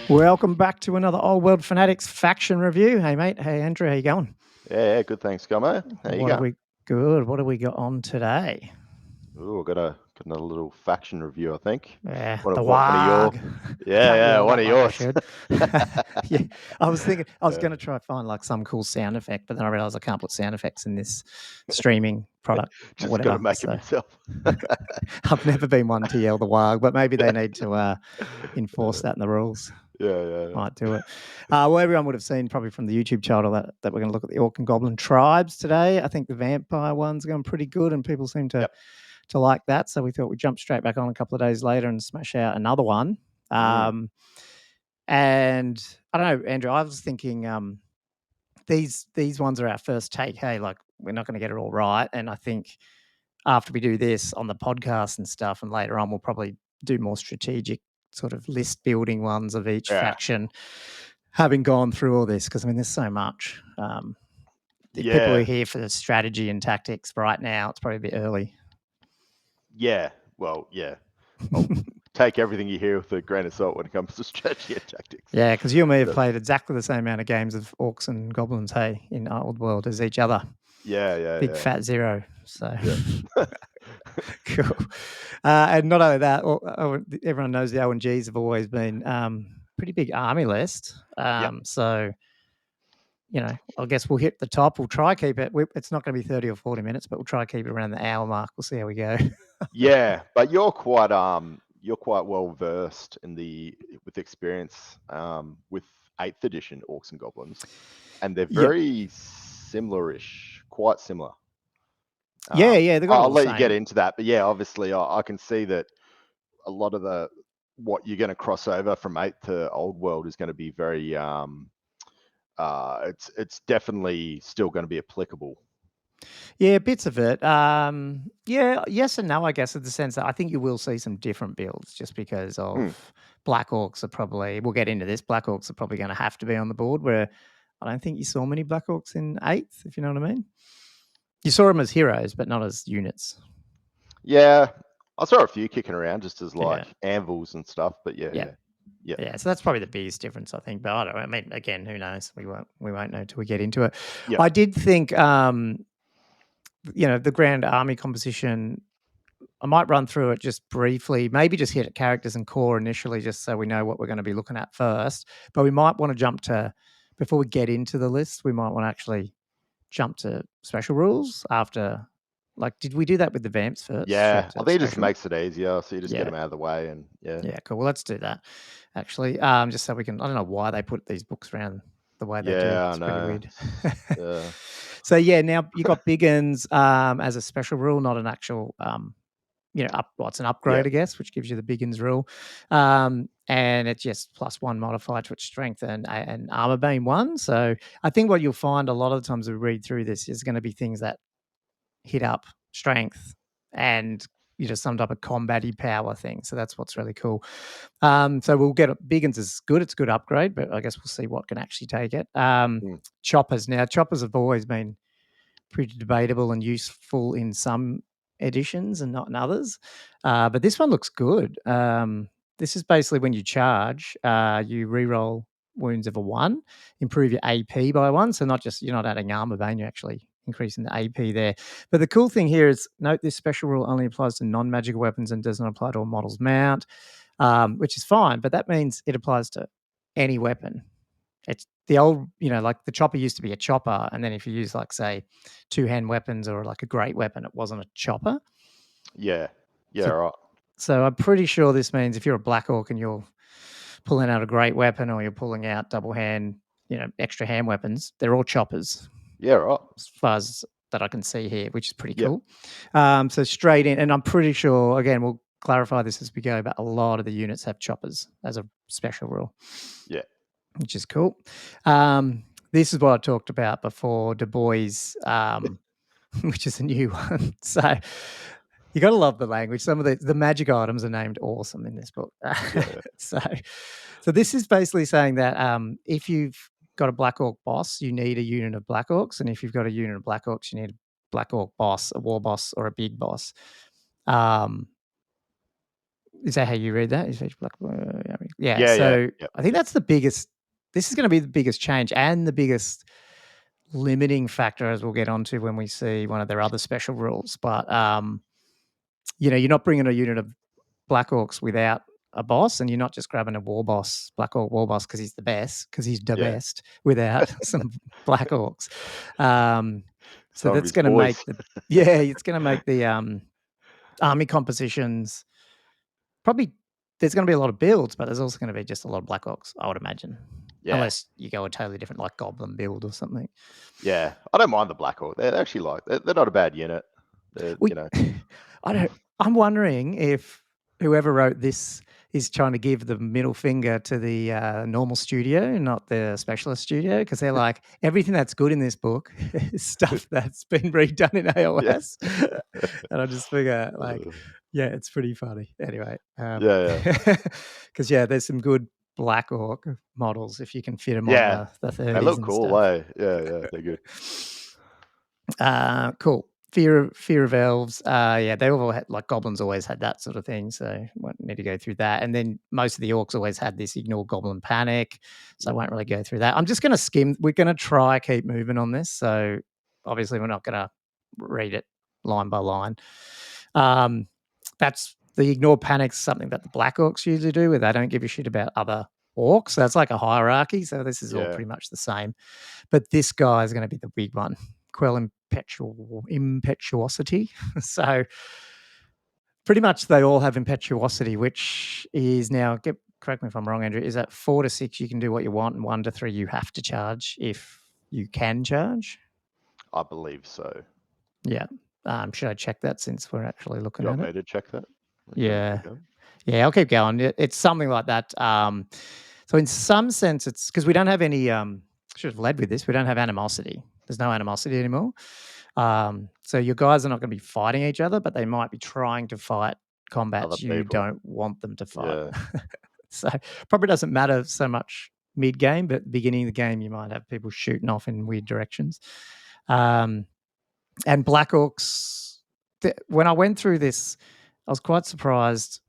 Welcome back to another Old World Fanatics faction review. Hey, mate. Hey, Andrew. How you going? Yeah, good. Thanks, Gommo. How you going? Good. What have we got on today? Ooh, got another little faction review, I think. Yeah, One the of your, Waaaaghh. I can't yeah, yell one that of like I yours. should. Yeah, I was thinking I was Yeah. going to try to find like some cool sound effect, but then I realized I can't put sound effects in this streaming product or Just got to whatever. make So them yourself. I've never been one to yell the Waaaaghh, but maybe they need to enforce that in the rules. Yeah. Might do it. Well, everyone would have seen probably from the YouTube channel that we're going to look at the Orc and Goblin Tribes today. I think the vampire one's going pretty good, and people seem to like that. So we thought we'd jump straight back on a couple of days later and smash out another one. And I don't know, Andrew, I was thinking these ones are our first take. Hey, like we're not going to get it all right, and I think after we do this on the podcast and stuff, and later on we'll probably do more strategic sort of list building ones of each faction, having gone through all this, because I mean there's so much. If people are here for the strategy and tactics right now, it's probably a bit early. Yeah, well, yeah. I'll take everything you hear with a grain of salt when it comes to strategy and tactics. Yeah, because you and me have played exactly the same amount of games of Orcs and Goblins, hey, in Old World as each other. Yeah. Big fat zero. So Yeah. cool. And not only that, everyone knows the O&Gs have always been pretty big army list. So, you know, I guess we'll hit the top. We'll try keep it. It's not going to be 30 or 40 minutes, but we'll try to keep it around the hour mark. We'll see how we go. Yeah, but you're quite well versed with experience with 8th edition Orcs and Goblins, and they're very similar-ish, quite similar. Yeah, they got I'll all the let same. you get into that, but yeah, obviously I can see that a lot of what you're going to cross over from 8th to Old World is going to be very it's definitely still going to be applicable. Yeah, bits of it. Yeah, yes and no, I guess, in the sense that I think you will see some different builds just because of Black Orcs are probably, we'll get into this, Black Orcs are probably going to have to be on the board, where I don't think you saw many Black Orcs in 8th, if you know what I mean. You saw them as heroes, but not as units. Yeah, I saw a few kicking around just as like anvils and stuff, but yeah. So that's probably the biggest difference, I think. But I don't know. I mean, again, who knows? We won't know till we get into it. Yeah. I did think, you know, the Grand Army composition, I might run through it just briefly, maybe just hit at characters and core initially, just so we know what we're going to be looking at first. But we might want to jump to, before we get into the list, we might want to actually jump to special rules after. Like, did we do that with the vamps first? Yeah, I think it just makes it easier, so you just get them out of the way, and yeah, cool. Well, let's do that. Actually, just so we can. I don't know why they put these books around the way they do. It's pretty weird. So yeah, now you got Biggins as a special rule, not an actual. You know, it's an upgrade, I guess, which gives you the Biggins rule, and it's just +1 modifier to its strength and armor being 1. So I think what you'll find a lot of the times we read through this is going to be things that hit up strength and you just summed up a combat-y power thing. So that's what's really cool. So we'll get Biggins is good. It's a good upgrade, but I guess we'll see what can actually take it. Choppers. Now, choppers have always been pretty debatable and useful in some editions and not in others. But this one looks good. This is basically when you charge, you reroll wounds of a 1, improve your AP by 1. So you're not adding armor bane, you're actually increasing the AP there. But the cool thing here is, note this special rule only applies to non-magical weapons and does not apply to a model's mount, which is fine, but that means it applies to any weapon. It's the old, you know, like the chopper used to be a chopper, and then if you use, like, say, 2-hand weapons or like a great weapon, it wasn't a chopper. Yeah, right. So I'm pretty sure this means if you're a Black Orc and you're pulling out a great weapon or you're pulling out double hand, you know, extra hand weapons, they're all choppers. Yeah, right. As far as that I can see here, which is pretty cool. So straight in, and I'm pretty sure, again, we'll clarify this as we go, but a lot of the units have choppers as a special rule. Yeah. Which is cool. This is what I talked about before, Du Bois, which is a new one. So you got to love the language. Some of the magic items are named awesome in this book. So this is basically saying that if you've got a Black Orc boss, you need a unit of Black Orcs, and if you've got a unit of Black Orcs, you need a Black Orc boss, a war boss, or a big boss. Is that how you read that? Is black? Yeah. So I think that's the biggest. This is going to be the biggest change and the biggest limiting factor, as we'll get onto when we see one of their other special rules. But you're not bringing a unit of Black Orcs without a boss, and you're not just grabbing a Black Orc war boss because he's the best, best without some Black Orcs. So that's going to make it's going to make the army compositions probably. There's going to be a lot of builds, but there's also going to be just a lot of Black Orcs, I would imagine. Yeah. Unless you go a totally different, like Goblin build or something. Yeah, I don't mind the Black Orc. They're actually they're not a bad unit. I'm wondering if whoever wrote this is trying to give the middle finger to the normal studio, not the specialist studio, because they're like, everything that's good in this book is stuff that's been redone in AOS. And I just figure, it's pretty funny. Anyway. Because, there's some good Black Orc models if you can fit them on the 30s. They look cool, eh? Yeah, they're good. Cool. Fear of elves. They all had, like, goblins always had that sort of thing, so won't need to go through that. And then most of the orcs always had this ignore goblin panic, so I won't really go through that. I'm just going to skim. We're going to try keep moving on this, so obviously we're not going to read it line by line. That's the ignore panic's something that the Black Orcs usually do, where they don't give a shit about other orcs. So that's like a hierarchy. So this is all pretty much the same, but this guy is going to be the big one. Quell impetuosity. So pretty much they all have impetuosity, which is now, correct me if I'm wrong, Andrew, is at 4 to 6 you can do what you want, and 1 to 3 you have to charge if you can charge? I believe so. Yeah. Should I check that since we're actually looking at it? You want me to check that? Yeah. I'll keep going. It's something like that. So in some sense, it's because we don't have any, should have led with this, we don't have animosity. There's no animosity anymore. So your guys are not going to be fighting each other, but they might be trying to fight combats you don't want them to fight. Yeah. So probably doesn't matter so much mid-game, but beginning of the game, you might have people shooting off in weird directions. And Black Orcs, when I went through this, I was quite surprised.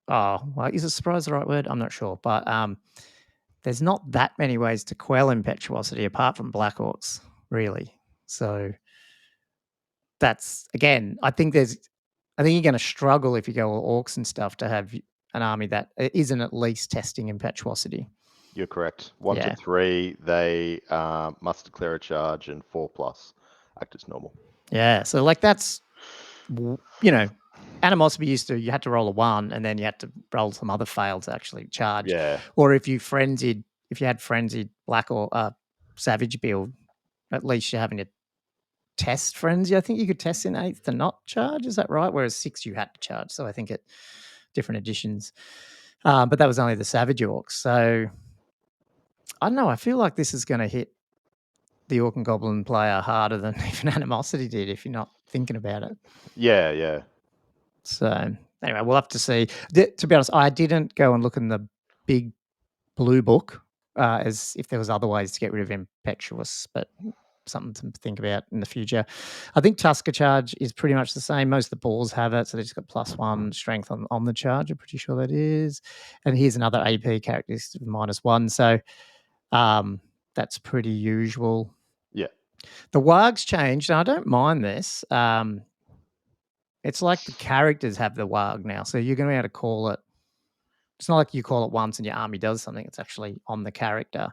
Oh, well, is a surprise the right word? I'm not sure. But there's not that many ways to quell impetuosity apart from Black Orcs, really. So that's, again, I think you're going to struggle if you go all orcs and stuff to have an army that isn't at least testing impetuosity. You're correct. 1 to 3, they must declare a charge, and 4+ act as normal. Yeah, so like that's, animosity used to, you had to roll a 1 and then you had to roll some other fail to actually charge. Yeah. Or if you had frenzied Black or Savage build, at least you're having to test frenzy. I think you could test in 8th to not charge. Is that right? Whereas 6 you had to charge. So I think at different editions. But that was only the Savage Orcs. So I don't know. I feel like this is going to hit the Orc and Goblin player harder than even Animosity did if you're not thinking about it. Yeah. So anyway, we'll have to see. To be honest, I didn't go and look in the big blue book as if there was other ways to get rid of Impetuous, but something to think about in the future. I think Tusker Charge is pretty much the same. Most of the balls have it, so they just got +1 strength on the charge. I'm pretty sure that is. And here's another AP characteristic of -1. So that's pretty usual. Yeah. The Waaaagh's changed, and I don't mind this. It's like the characters have the Waaagh now, so you're going to be able to call it. It's not like you call it once and your army does something. It's actually on the character.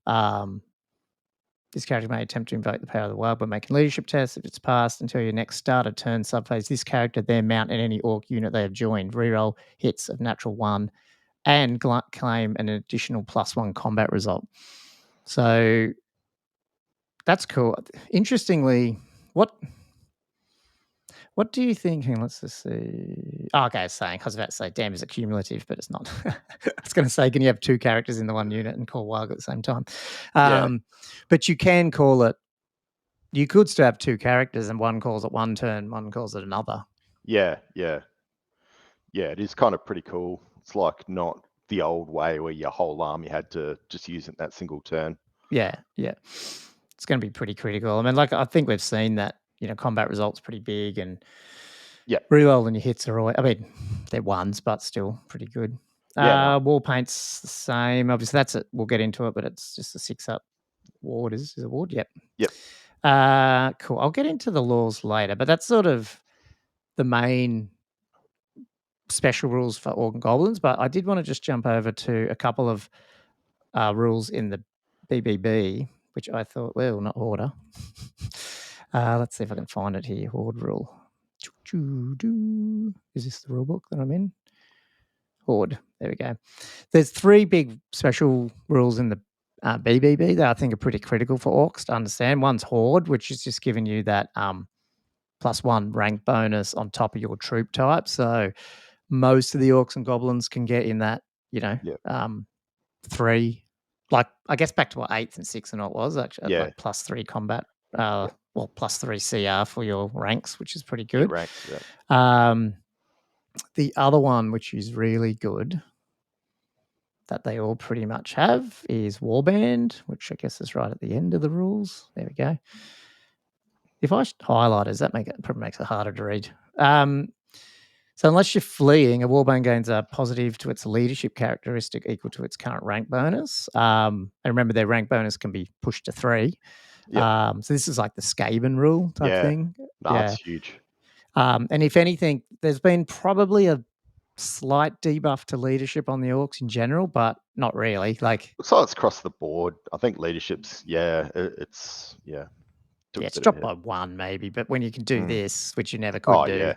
This character may attempt to invoke the power of the Waaagh by making leadership tests. If it's passed until your next starter turn subphase, this character then mount in any Orc unit they have joined. Reroll hits of natural 1 and claim an additional +1 combat result. So that's cool. Interestingly, what do you think? Let's just see. Oh, okay, I was about to say, damn, is it cumulative? But it's not. I was going to say, can you have 2 characters in the one unit and call Waaagh at the same time? But you can call it. You could still have 2 characters, and one calls it one turn, one calls it another. Yeah. It is kind of pretty cool. It's like not the old way where your whole army had to just use it that single turn. Yeah. It's going to be pretty critical. I mean, like I think we've seen that. Combat results pretty big, and Yeah. Reroll and your hits are always, I mean, they're ones, but still pretty good. Yeah. War paint's the same. Obviously, that's it. We'll get into it, but it's just a 6-up ward. Is it a ward? Yep. Yep. Cool. I'll get into the laws later, but that's sort of the main special rules for Orc and Goblins. But I did want to just jump over to a couple of rules in the BBB, which I thought, well, not Order. Let's see if I can find it here. Horde rule. Is this the rule book that I'm in? Horde. There we go. There's 3 big special rules in the BBB that I think are pretty critical for orcs to understand. One's Horde, which is just giving you that +1 rank bonus on top of your troop type. So most of the orcs and goblins can get in that, 3, like I guess back to what 8th and 6th and all it was, actually, like +3 combat. Well, +3 CR for your ranks, which is pretty good. Ranks, yeah. The other one, which is really good, that they all pretty much have, is Warband, which I guess is right at the end of the rules. There we go. If I highlighters, that probably makes it harder to read. So unless you're fleeing, a warband gains a positive to its leadership characteristic equal to its current rank bonus. And remember, their rank bonus can be pushed to 3. So this is like the Skaven rule type thing. That's huge. And if anything, there's been probably a slight debuff to leadership on the orcs in general, but not really. Like, looks like it's across the board. I think leadership's it's dropped by 1 maybe, but when you can do this, which you never could do,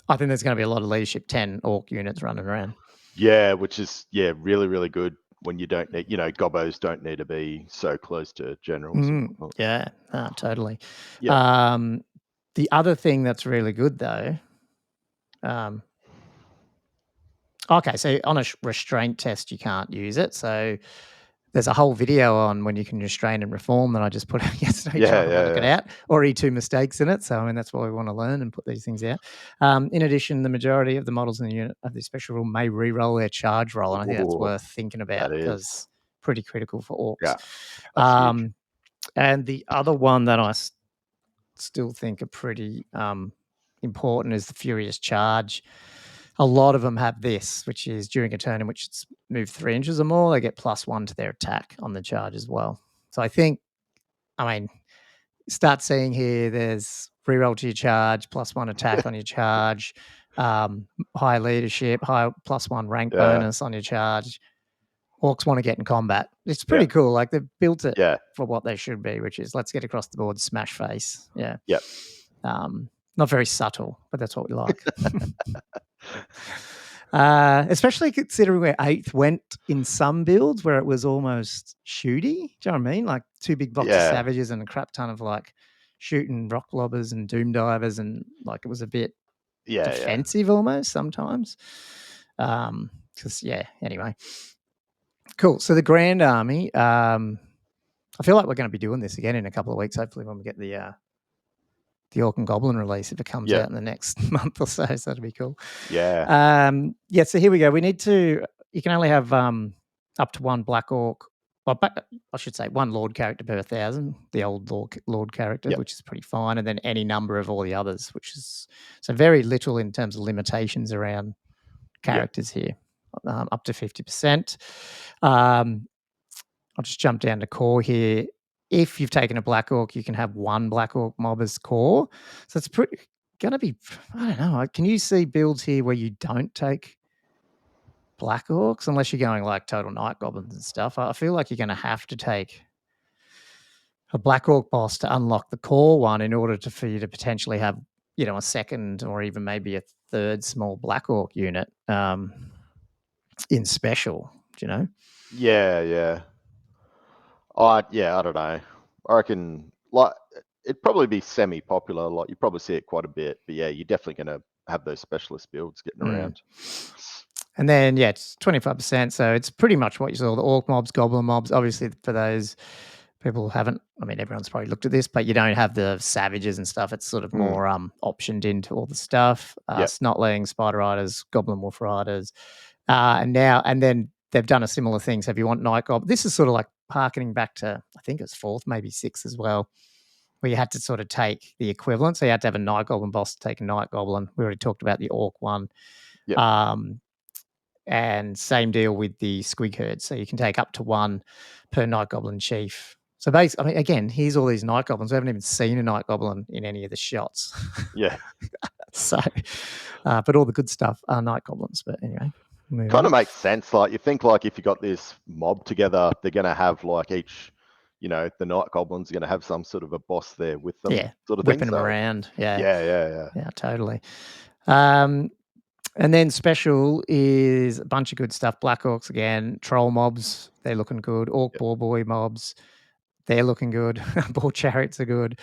I think there's going to be a lot of leadership 10 orc units running around. Yeah, which is really, really good when you don't need, gobbos don't need to be so close to generals. Yeah, totally. Yeah. The other thing that's really good though, okay, so on a restraint test, you can't use it. So there's a whole video on when you can restrain and reform that I just put out yesterday trying to work it out. Already 2 mistakes in it. So, I mean, that's why we want to learn and put these things out. In addition, the majority of the models in the unit of this special rule may re-roll their charge roll. And I think that's worth thinking about because pretty critical for orcs. Yeah, that's huge. And the other one that I still think are pretty important is the Furious Charge. A lot of them have this, which is during a turn in which it's moved 3 inches or more, they get +1 to their attack on the charge as well. So I think, start seeing here, there's reroll to your charge, +1 attack on your charge, high leadership, high +1 rank bonus on your charge. Orcs want to get in combat. It's pretty cool. Like they've built it for what they should be, which is let's get across the board, smash face. Yeah. Yep. Not very subtle, but that's what we like. Especially considering where 8th went in some builds where it was almost shooty. Do you know what I mean? Like 2 big blocks of savages and a crap ton of like shooting rock lobbers and doom divers, and like it was a bit defensive almost sometimes. Anyway. Cool. So the Grand Army, I feel like we're going to be doing this again in a couple of weeks, hopefully when we get the Orc and Goblin release, if it comes out in the next month or so. So that'll be cool. Yeah. So here we go. You can only have up to 1 Black Orc, well, I should say 1 Lord character per 1,000, the old Lord character, which is pretty fine. And then any number of all the others, which is so very little in terms of limitations around characters here, up to 50%. I'll just jump down to core here. If you've taken a Black Orc, you can have 1 Black Orc mob as core. So it's going to be, I don't know. Can you see builds here where you don't take Black Orcs unless you're going like total Night Goblins and stuff? I feel like you're going to have to take a Black Orc boss to unlock the core one in order for you to potentially have, a 2nd or even maybe a 3rd small Black Orc unit in special, do you know? Yeah. I don't know. I reckon like it'd probably be semi-popular. Like you probably see it quite a bit, but yeah, you're definitely going to have those specialist builds getting around. And then it's 25%, so it's pretty much what you saw: the orc mobs, goblin mobs. Obviously, for those people who haven't, everyone's probably looked at this, but you don't have the savages and stuff. It's sort of more optioned into all the stuff. Snotling, Spider Riders, Goblin Wolf Riders, and then they've done a similar thing. So if you want Night Goblin, this is sort of like harkening back to, I think it's 4th, maybe 6th as well. where you had to sort of take the equivalent. So you had to have a Night Goblin boss to take a Night Goblin. We already talked about the Orc one. Yep. And same deal with the Squig Herd. So you can take up to one per Night Goblin chief. So basically, I mean, again, here's all these Night Goblins. We haven't even seen a Night Goblin in any of the shots. Yeah. So, but all the good stuff are Night Goblins. But anyway. Kind of makes sense. Like you think like if you got this mob together, they're going to have like each, the Night Goblins are going to have some sort of a boss there with them. Yeah, sort of whipping thing. them around. Yeah. Yeah, totally. And then special is a bunch of good stuff. Black Orcs again, troll mobs, they're looking good. Orc Boar Boy mobs, they're looking good. Boar chariots are good.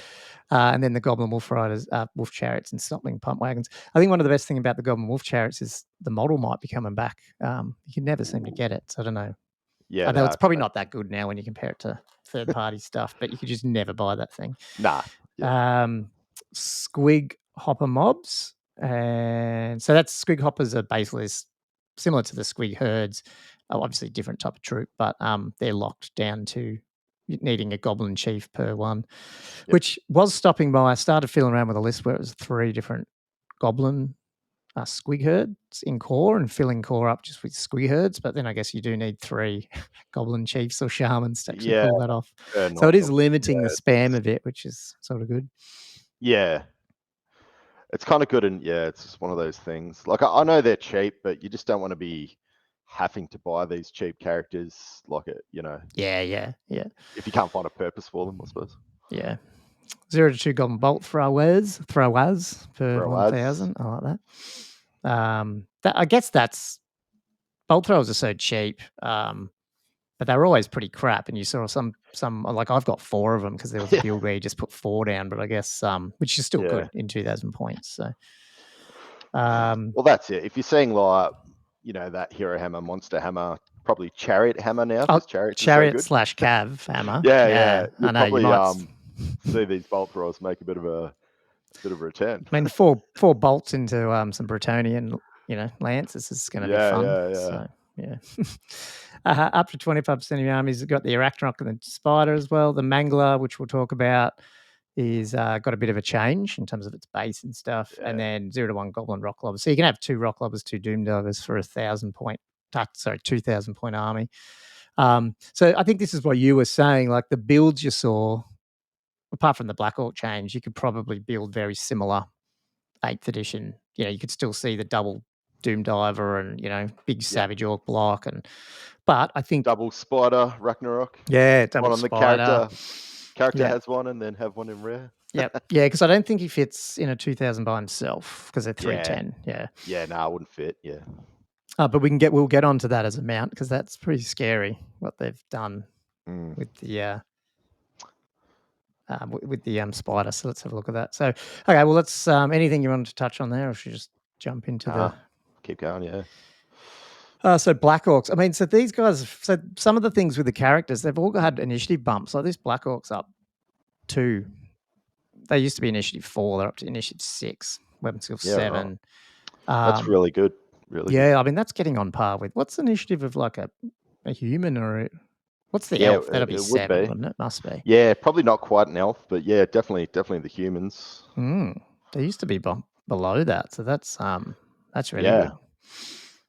And then the Goblin Wolf Riders, Wolf Chariots and Stomping Pump Wagons. I think one of the best things about the Goblin Wolf Chariots is the model might be coming back. You can never seem to get it. So I don't know. Yeah. Although it's probably not that good now when you compare it to third-party stuff, but you could just never buy that thing. Nah. Yeah. Squig Hopper mobs. And so that's Squig Hoppers are basically similar to the Squig Herds. Obviously different type of troop, but they're locked down to needing a Goblin Chief per one, which was stopping by. I started feeling around with a list where it was 3 different Goblin Squig Herds in core and filling core up just with Squig Herds, but then I guess you do need 3 Goblin Chiefs or Shamans to actually pull that off. So it is limiting the spam of it, which is sort of good. Yeah. It's kind of good, and it's just one of those things. Like I know they're cheap, but you just don't want to be having to buy these cheap characters, like it, Yeah. If you can't find a purpose for them, I suppose. Yeah. 0 to 2 Goblin Bolt throwers per 1,000. I like that. I guess that's bolt throwers are so cheap, but they're always pretty crap. And you saw some like I've got 4 of them because there was a build where you just put 4 down, but I guess which is still good in 2,000 points. So, well, that's it. If you're saying like that Hero Hammer, Monster Hammer, probably Chariot Hammer now because Chariot so good. / Cav Hammer. Yeah. I know probably, you might see these bolt throwers make a bit of a return. I mean, 4 bolts into some Bretonian, lances is going to be fun. Yeah. So yeah. Up to 25% of your armies have got the Arachnarok and the Spider as well. The Mangler, which we'll talk about, is got a bit of a change in terms of its base and stuff. And then 0 to 1 Goblin Rock Lobbers. So you can have 2 Rock Lobbers, 2 Doom Divers for 2,000 point army. So I think this is what you were saying, like the builds you saw, apart from the Black Orc change, you could probably build very similar 8th edition. You could still see the double Doom Diver and, big Savage Orc block. But I think double Spider Ragnarok. Yeah, double one on Spider. The character has one and then have one in rare. Yeah, because I don't think he fits in a 2,000 by himself because they're 310. Yeah, no, it wouldn't fit. Yeah. But we'll get onto that as a mount because that's pretty scary what they've done with the Spider. So let's have a look at that. So okay, well let's anything you wanted to touch on there, or should we just jump into the keep going? So Black Orcs. I mean, so these guys. So some of the things with the characters, they've all had initiative bumps. Like this Black Orcs up 2. They used to be initiative 4. They're up to initiative 6. Weapon skill 7. Right. That's really good. Really. Yeah, good. I mean that's getting on par with what's the initiative of like a human or what's the elf? That'll be 7, wouldn't it? Must be. Yeah, probably not quite an elf, but yeah, definitely the humans. They used to be below that, so that's really good.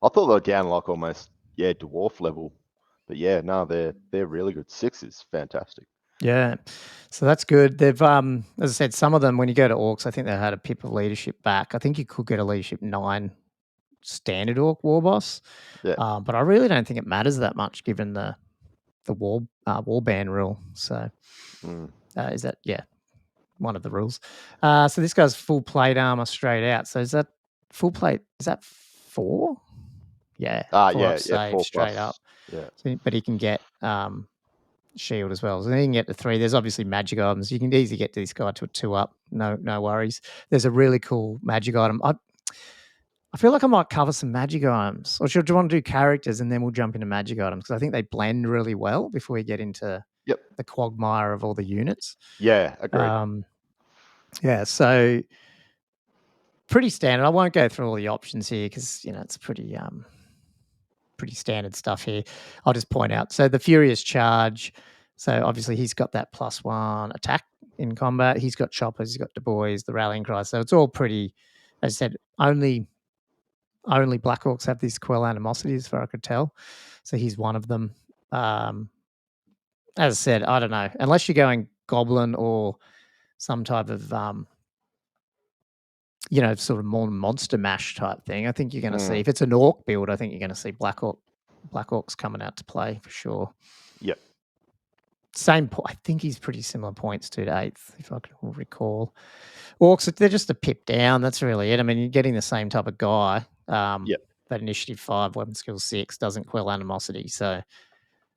I thought they were down like almost dwarf level, but no, they're really good. 6 is fantastic. Yeah, so that's good. They've as I said, some of them when you go to orcs, I think they had a pip of leadership back. I think you could get a leadership 9 standard orc war boss. But I really don't think it matters that much given the warband rule. So is that one of the rules. So this guy's full plate armor straight out. So is that full plate? Is that 4? Yeah. 4 straight up. Yeah. So, but he can get shield as well. So he can get to 3. There's obviously magic items. You can easily get this guy to a 2 up. No worries. There's a really cool magic item. I feel like I might cover some magic items. Or do you want to do characters and then we'll jump into magic items? Because I think they blend really well before we get into the quagmire of all the units. Yeah, agreed. So pretty standard. I won't go through all the options here because, it's pretty standard stuff here. I'll just point out. So the Furious Charge. So obviously he's got that +1 attack in combat. He's got choppers, he's got Du Bois, the rallying cry. So it's all pretty, as I said, only Black Orcs have this quell animosity, as far as I could tell. So he's one of them. As I said, I don't know. Unless you're going Goblin or some type of, sort of more monster mash type thing, I think you're going to see, if it's an Orc build, I think you're going to see Black Orcs coming out to play for sure. Yep. Same point. I think he's pretty similar points to 8th, if I can recall. Orcs, they're just a pip down. That's really it. I mean, you're getting the same type of guy. Yep. But initiative 5, weapon skill 6 doesn't quell animosity. So,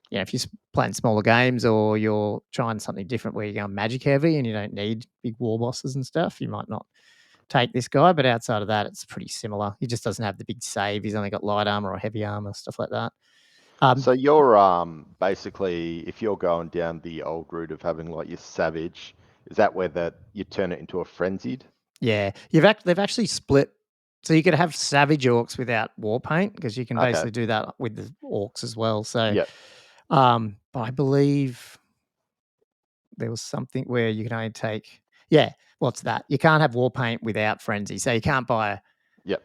if you're playing smaller games or you're trying something different where you're going magic heavy and you don't need big war bosses and stuff, you might not take this guy. But outside of that, it's pretty similar. He just doesn't have the big save. He's only got light armor or heavy armor, stuff like that. So you're basically, if you're going down the old route of having like your savage, is that where you turn it into a frenzied? Yeah, they've actually split. So you could have savage orcs without war paint, because you can basically do that with the orcs as well. So, but I believe there was something where you can only take. Yeah, what's that? You can't have war paint without frenzy. So you can't buy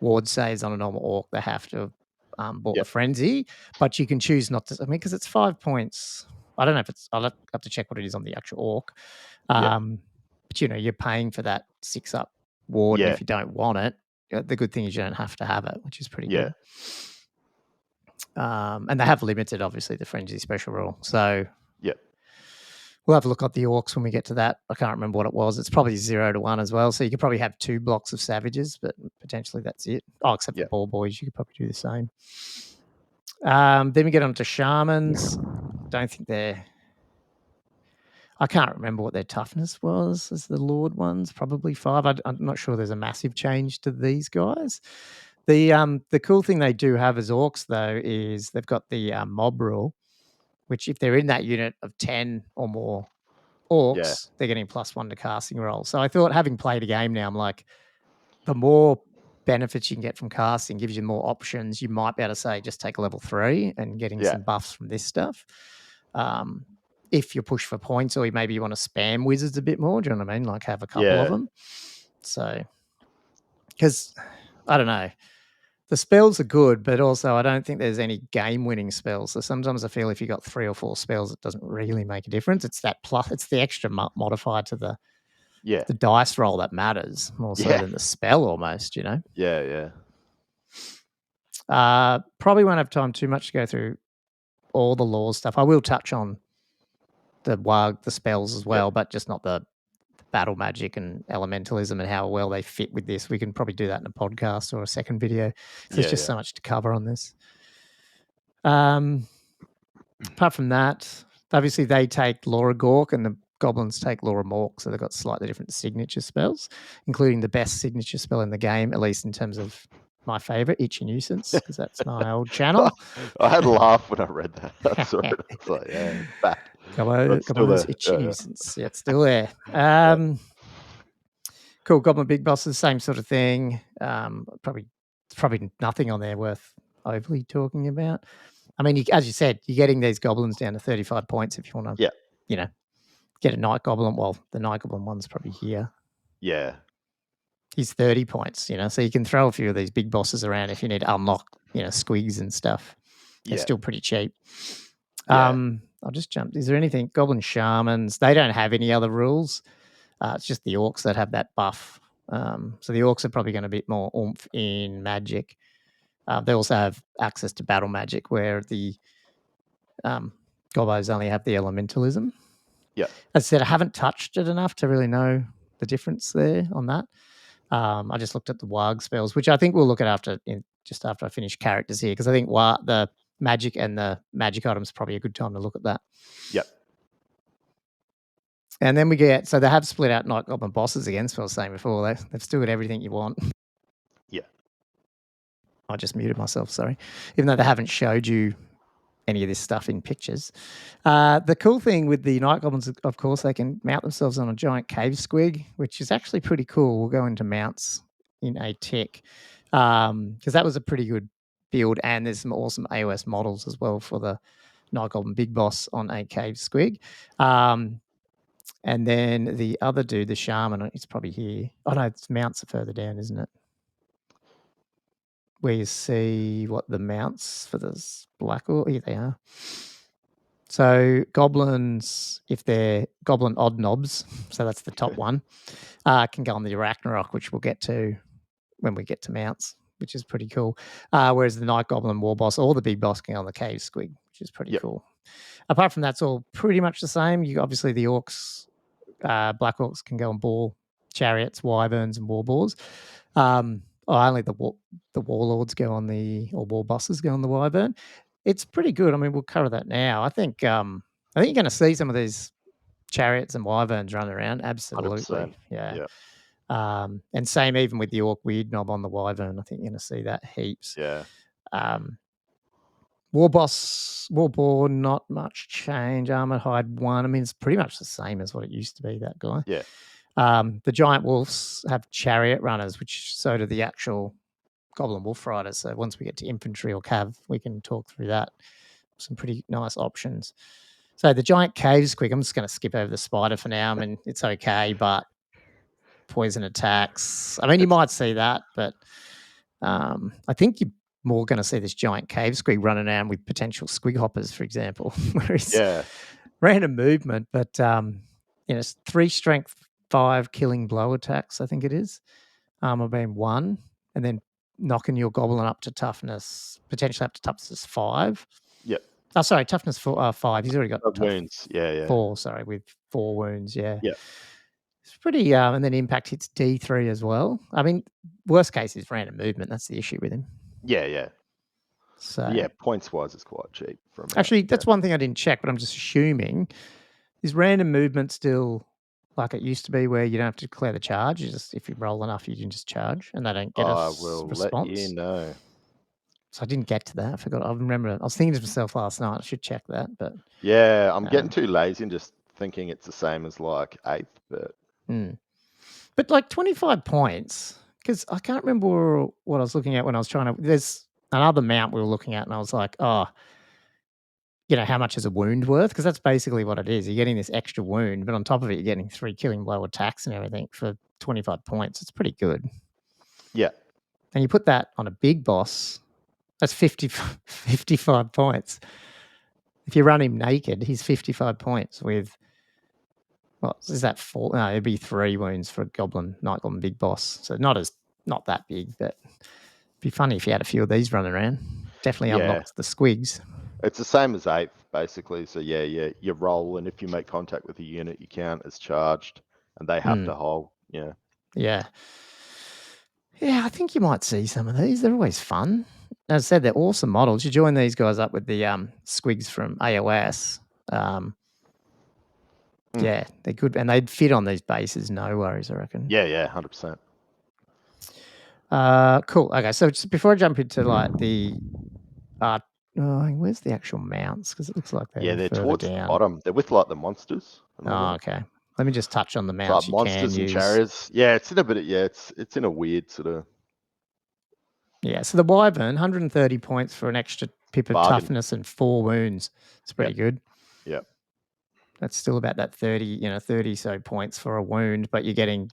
ward saves on a normal orc. They have to bought the frenzy, but you can choose not to. I mean, because it's 5 points. I don't know if it's. I'll have to check what it is on the actual orc. But you're paying for that 6-up ward, and if you don't want it, the good thing is you don't have to have it, which is pretty good. And they have limited, obviously, the frenzy special rule. So we'll have a look at the orcs when we get to that. I can't remember what it was. It's probably 0 to 1 as well. So you could probably have 2 blocks of savages, but potentially that's it. Oh, except for ball boys, you could probably do the same. Then we get on to shamans. Don't think they're... I can't remember what their toughness was as the Lord ones. Probably 5. I'm not sure there's a massive change to these guys. The cool thing they do have as orcs, though, is they've got the mob rule, which if they're in that unit of 10 or more orcs, they're getting +1 to casting roll. So I thought, having played a game now, I'm like, the more benefits you can get from casting gives you more options. You might be able to say, just take a level 3 and getting some buffs from this stuff. If you push for points, or maybe you want to spam wizards a bit more, do you know what I mean? Like have a couple of them. So, because I don't know, the spells are good, but also I don't think there's any game-winning spells. So sometimes I feel if you got 3 or 4 spells, it doesn't really make a difference. It's that plus, it's the extra modifier to the dice roll that matters more so than the spell, almost. Probably won't have time too much to go through all the lore stuff. I will touch on the Waaaaghh, the spells as well, but just not the battle magic and elementalism and how well they fit with this. We can probably do that in a podcast or a second video. There's just so much to cover on this. Apart from that, obviously they take Laura Gork and the goblins take Laura Mork, so they've got slightly different signature spells, including the best signature spell in the game, at least in terms of my favorite, Itch and Nuisance, because that's my old channel. I had a laugh when I read that. That's right. It's like, back. Come on, Itch and Nuisance. Yeah, it's still there. Cool. Goblin Big Bosses, same sort of thing. Probably nothing on there worth overly talking about. I mean, as you said, you're getting these goblins down to 35 points if you want to, get a Night Goblin. Well, the Night Goblin one's probably here. Yeah. He's 30 points, so you can throw a few of these big bosses around if you need to unlock, squigs and stuff. They're still pretty cheap. I'll just jump. Is there anything? Goblin Shamans, they don't have any other rules. It's just the orcs that have that buff. So the orcs are probably going to be a bit more oomph in magic. They also have access to battle magic, where the gobos only have the elementalism. Yeah. As I said, I haven't touched it enough to really know the difference there on that. I just looked at the Waaaaghh spells, which I think we'll look at just after I finish characters here, because I think the magic and the magic items is probably a good time to look at that. Yep. And then so they have split out Night Goblin bosses again, as I was saying before. They've still got everything you want. Yeah. I just muted myself, sorry. Even though they haven't showed you any of this stuff in pictures. The cool thing with the Night Goblins, of course, they can mount themselves on a giant cave squig, which is actually pretty cool. We'll go into mounts in a tick, because that was a pretty good build, and there's some awesome AOS models as well for the Night Goblin Big Boss on a cave squig. And then the other dude, the shaman, it's probably here. Oh no, it's mounts are further down, isn't it? Where you see what the mounts for this black orc. Here they are. So goblins, if they're goblin odd knobs, so that's the top one, can go on the Ragnarok, which we'll get to when we get to mounts, which is pretty cool. Whereas the Night Goblin War Boss or the big boss can go on the Cave Squig, which is pretty cool. Apart from that, it's all pretty much the same. You obviously the orcs, black orcs can go on boar chariots, wyverns, and war boars. Only the warlords go on or war bosses go on the wyvern. It's pretty good. I mean, we'll cover that now. I think you're going to see some of these chariots and wyverns running around. Absolutely, 100%. Yeah. And same even with the orc weird knob on the wyvern. I think you're going to see that heaps. Yeah. War boar, not much change. Armored hide 1. I mean, it's pretty much the same as what it used to be. That guy. Yeah. The giant wolves have chariot runners, which so do the actual goblin wolf riders. So once we get to infantry or cav, we can talk through that. Some pretty nice options. So the giant cave squig, I'm just going to skip over the spider for now. I mean, it's okay, but poison attacks. I mean, you might see that, but I think you're more going to see this giant cave squig running around with potential squig hoppers, for example, where it's random movement, but 3 strength, 5 killing blow attacks, I think it is. Armor being 1, and then knocking your goblin up to toughness, potentially up to toughness 5. Yep. Oh, sorry, toughness 5. He's already got wounds. Yeah. 4, sorry, with 4 wounds. Yeah. Yeah. It's pretty, and then impact hits D3 as well. I mean, worst case is random movement. That's the issue with him. Yeah. So yeah, points wise, it's quite cheap. Actually, that's one thing I didn't check, but I'm just assuming is random movement still like it used to be, where you don't have to declare the charge. You just, if you roll enough, you can just charge, and they don't get a response. Let you know. So I didn't get to that. I forgot. I remember. I was thinking to myself last night. I should check that, but yeah, I'm getting too lazy and just thinking it's the same as like 8th, but but like 25 points, because I can't remember what I was looking at when I was trying to. There's another mount we were looking at, and I was like, oh, how much is a wound worth? Because that's basically what it is. You're getting this extra wound, but on top of it, you're getting 3 killing blow attacks and everything for 25 points. It's pretty good. Yeah. And you put that on a big boss, that's 55 points. If you run him naked, he's 55 points with, what is that, 4? No, it'd be 3 wounds for a Night Goblin big boss. So not that big, but it'd be funny if you had a few of these running around. Definitely unlocks the squigs. It's the same as 8th, basically. So yeah, you roll, and if you make contact with a unit, you count as charged, and they have to hold. Yeah. Yeah, I think you might see some of these. They're always fun. As I said, they're awesome models. You join these guys up with the squigs from AOS. Yeah, they're good, and they'd fit on these bases. No worries, I reckon. Yeah, 100%. Cool. Okay, so just before I jump into like the where's the actual mounts? Because it looks like they're towards down. the bottom. They're with like the monsters. Okay. Let me just touch on the mounts. Like monsters and chariots. Yeah, it's in a bit of, it's in a weird sort of. Yeah, so the wyvern, 130 points for an extra pip of toughness and 4 wounds. It's pretty good. Yeah. That's still about that 30 so points for a wound, but you're getting,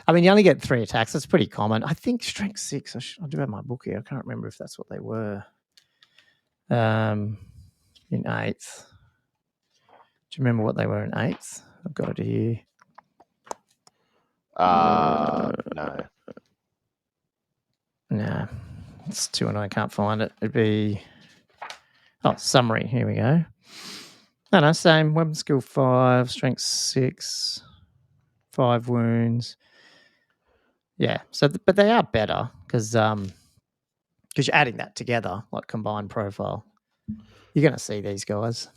I mean, you only get 3 attacks. That's pretty common. I think strength 6, I do have my book here. I can't remember if that's what they were. In 8th. Do you remember what they were in 8th? I've got it here. No. Nah, it's too annoying. I can't find it. It'd be, summary. Here we go. No, same. Weapon skill 5, strength 6, 5 wounds. Yeah, so but they are better because you're adding that together, like combined profile. You're going to see these guys.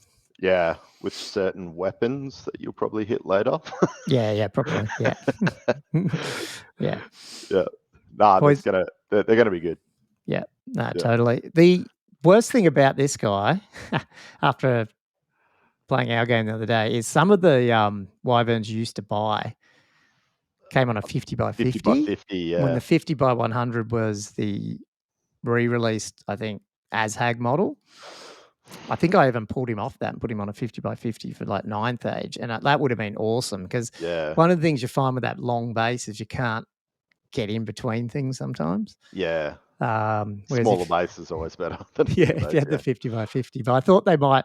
Yeah, with certain weapons that you'll probably hit later. yeah, probably. Yeah. yeah. Yeah. Nah, they're gonna be good. Yeah. No, totally. The worst thing about this guy, after playing our game the other day, is some of the wyverns you used to buy came on a 50 by 50. 50 by 50, yeah. When the 50 by 100 was the re-released, I think, Waaaaghh model. I think I even pulled him off that and put him on a 50x50 for like 9th age, and that would have been awesome because one of the things you find with that long base is you can't get in between things sometimes. Yeah. Whereas Smaller base is always better than if you had the 50x50. But I thought they might,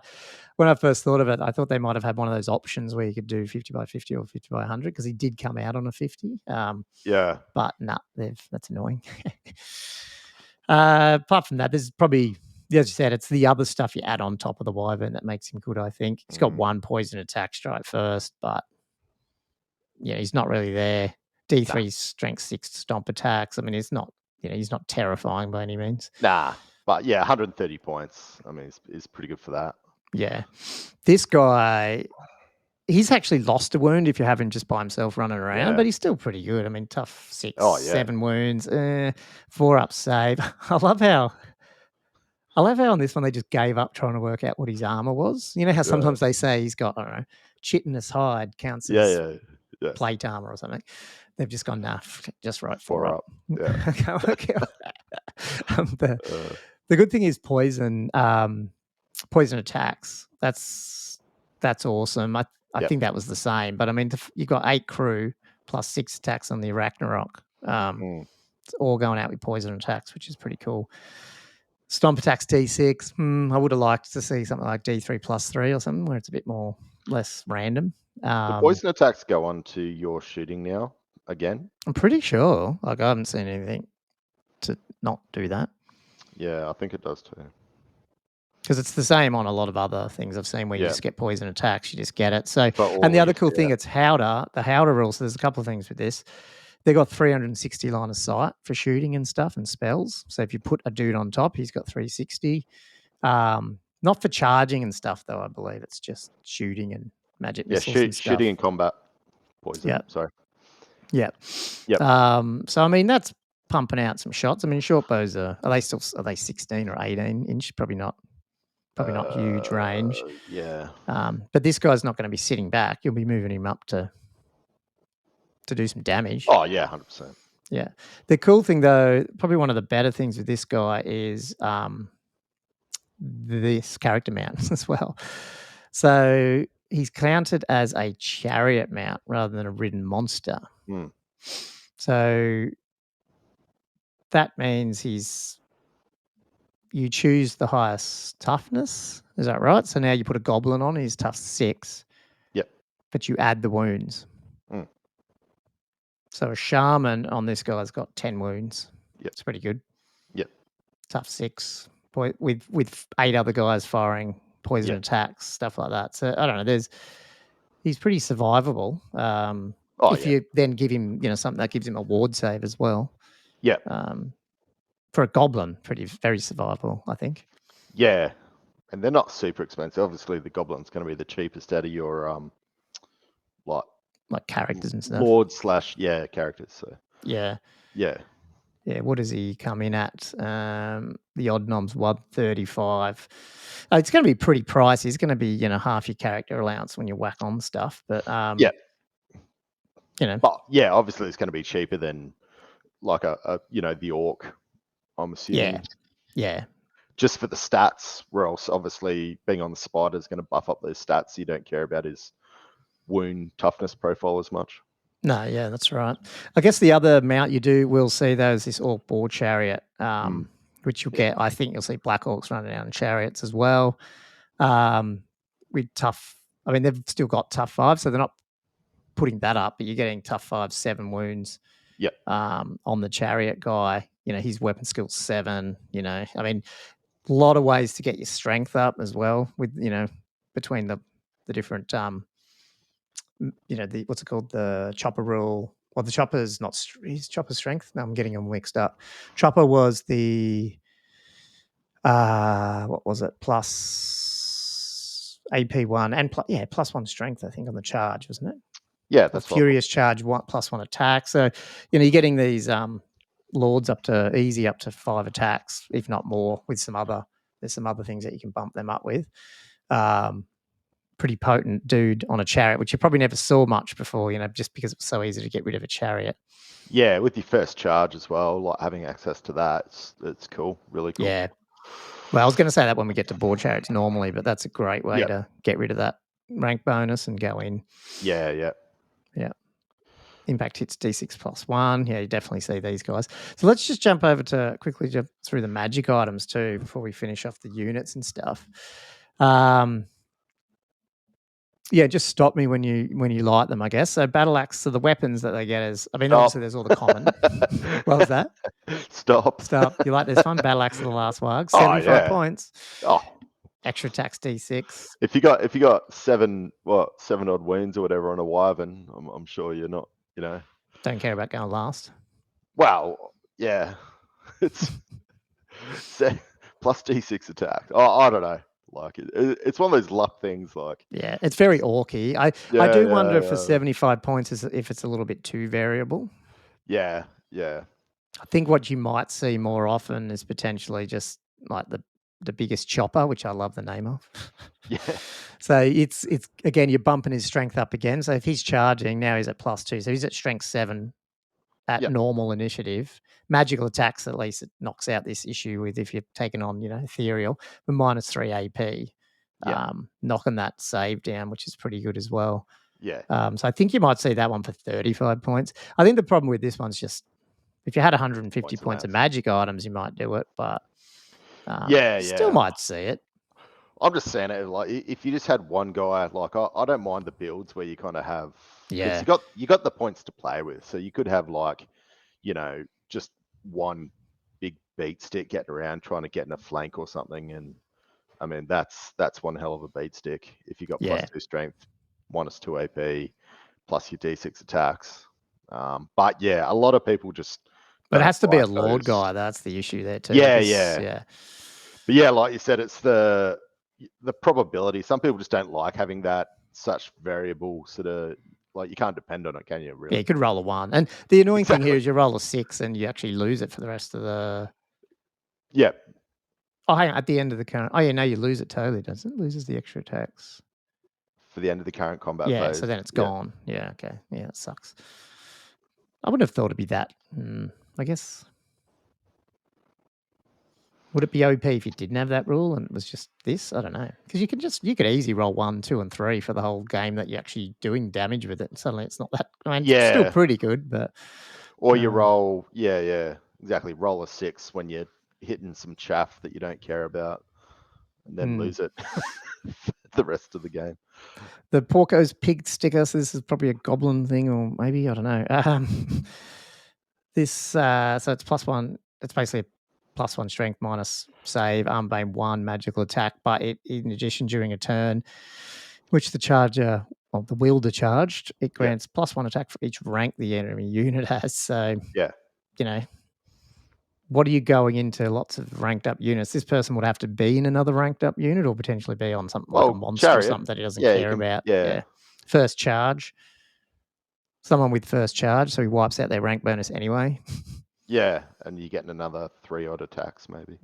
when I first thought of it, I thought they might have had one of those options where you could do 50x50 or 50x100 because he did come out on a 50. Yeah. But no, that's annoying. Apart from that, there's probably, as you said, it's the other stuff you add on top of the Wyvern that makes him good, I think. He's got one poison attack strike first, but yeah, he's not really there. D3 strength 6 stomp attacks. I mean, he's not terrifying by any means. Nah, but yeah, 130 points. I mean, is pretty good for that. Yeah. This guy, he's actually lost a wound if you have him just by himself running around, but he's still pretty good. I mean, tough 6, 7 wounds, 4 up save. I love how on this one they just gave up trying to work out what his armor was. You know how sometimes they say he's got, I don't know, chitinous hide counts as plate armor or something. They've just gone, nah, just write 4 up. Yeah. The good thing is poison attacks. That's awesome. I think that was the same. But I mean, you've got 8 crew plus 6 attacks on the Arachnarok. It's all going out with poison attacks, which is pretty cool. Stomp attacks D6. I would have liked to see something like D3 plus 3 or something where it's a bit less random. The poison attacks go on to your shooting now again? I'm pretty sure. Like, I haven't seen anything to not do that. Yeah, I think it does too. Because it's the same on a lot of other things I've seen where you just get poison attacks, you just get it. So, and the other cool thing, it's Howder, the Howder rule. So there's a couple of things with this. They got 360 line of sight for shooting and stuff and spells. So if you put a dude on top, he's got 360. Not for charging and stuff though. I believe it's just shooting and magic missiles and stuff. Shooting in combat. Poison. Yeah. Sorry. Yeah. Yep. So I mean that's pumping out some shots. I mean short bows are they 16 or 18 inch? Probably not huge range. Yeah. But this guy's not going to be sitting back. You'll be moving him up to do some damage. Oh yeah, 100%. Yeah. The cool thing though, probably one of the better things with this guy is this character mount as well. So he's counted as a chariot mount rather than a ridden monster. So that means you choose the highest toughness. Is that right? So now you put a goblin on, he's tough 6. Yep. But you add the wounds. So a shaman on this guy's got 10 wounds. Yep. It's pretty good. Yep. Tough 6. With 8 other guys firing poison attacks, stuff like that. So I don't know. He's pretty survivable. If you then give him, something that gives him a ward save as well. Yeah. For a goblin, very survivable, I think. Yeah, and they're not super expensive. Obviously, the goblin's going to be the cheapest out of your like characters and stuff. Lord / characters. So yeah. What does he come in at? The odd nom's 135. It's going to be pretty pricey. It's going to be half your character allowance when you whack on stuff. But but obviously it's going to be cheaper than like the orc. I'm assuming. Yeah. Just for the stats, where else obviously being on the spider is going to buff up those stats. So you don't care about his wound toughness profile as much. No, yeah, that's right. I guess the other mount will see though is this orc boar chariot, which you'll get. I think you'll see black orcs running out in chariots as well. With tough, I mean they've still got tough 5, so they're not putting that up, but you're getting tough 5, 7 wounds. Yep. On the chariot guy, his weapon skill 7. I mean, a lot of ways to get your strength up as well. With between the different what's it called, the chopper rule. Well, the chopper's not his chopper strength. No, I'm getting them mixed up. Chopper was the what was it? Plus AP1 and plus 1 strength, I think, on the charge, wasn't it? Yeah, that's furious charge, plus 1 attack. So you're getting these lords up to 5 attacks, if not more. With there's some other things that you can bump them up with. Pretty potent dude on a chariot, which you probably never saw much before, just because it's so easy to get rid of a chariot. Yeah, with your first charge as well, like having access to that, it's cool, really cool. Yeah. Well, I was going to say that when we get to board chariots normally, but that's a great way to get rid of that rank bonus and go in. Yeah. Impact hits D6 plus 1. Yeah, you definitely see these guys. So let's just jump quickly through the magic items too before we finish off the units and stuff. Yeah, just stop me when you light them, I guess. So battle axe, so the weapons that they get is, I mean, obviously there's all the common. What was that? Stop. You like this one? Battle axe of the last Waaaaghh, 75 points. Extra tax D6. If you got 7 odd wounds or whatever on a wyvern, I'm sure you're not, Don't care about going last. Wow, yeah, it's plus D6 attack. I don't know. Like it's one of those luck things. Like it's very orky. I do wonder if for 75 points if it's a little bit too variable. Yeah. I think what you might see more often is potentially just like the biggest chopper, which I love the name of. Yeah. So it's again, you're bumping his strength up again. So if he's charging, now he's at +2. So he's at strength 7 at normal initiative. Magical attacks, at least it knocks out this issue with if you're taking on, ethereal, but -3 AP. Knocking that save down, which is pretty good as well. Yeah. So I think you might see that one for 35 points. I think the problem with this one's just if you had 150 points of magic items, you might do it, but still might see it. I'm just saying it like if you just had one guy, like I don't mind the builds where you kind of have because you got the points to play with, so you could have like just one big beat stick getting around trying to get in a flank or something, and I mean that's one hell of a beat stick if you got +2 strength, -2 AP, plus your D6 attacks. But yeah, a lot of people just. But it has to be a Lord guy. That's the issue there too. Yeah. But yeah, like you said, it's the probability. Some people just don't like having that such variable sort of like you can't depend on it, can you? Really? Yeah, you could roll a 1, and the annoying thing here is you roll a 6 and you actually lose it for the rest of the. Yeah. Oh, hang on, at the end of the current. Oh yeah, no, you lose it totally. Doesn't it? Loses the extra attacks for the end of the current combat phase. Yeah, so then it's gone. Yeah, okay. Yeah, that sucks. I wouldn't have thought it'd be that. I guess. Would it be OP if you didn't have that rule and it was just this? I don't know. Because you could easily roll 1, 2, and 3 for the whole game that you're actually doing damage with it. And suddenly it's not that. I mean, it's still pretty good, but. Or you roll, exactly. Roll a 6 when you're hitting some chaff that you don't care about, and then lose it the rest of the game. The Porco's pig sticker. So this is probably a goblin thing, or maybe I don't know. This so it's +1. It's basically a +1 strength minus save, armbane 1 magical attack, but in addition during a turn, which the wielder charged, it grants +1 attack for each rank the enemy unit has. So what are you going into? Lots of ranked up units. This person would have to be in another ranked up unit, or potentially be on something like a monster or something that he doesn't care about. Yeah. First charge. Someone with first charge, so he wipes out their rank bonus anyway. Yeah, and you're getting another 3 odd attacks maybe.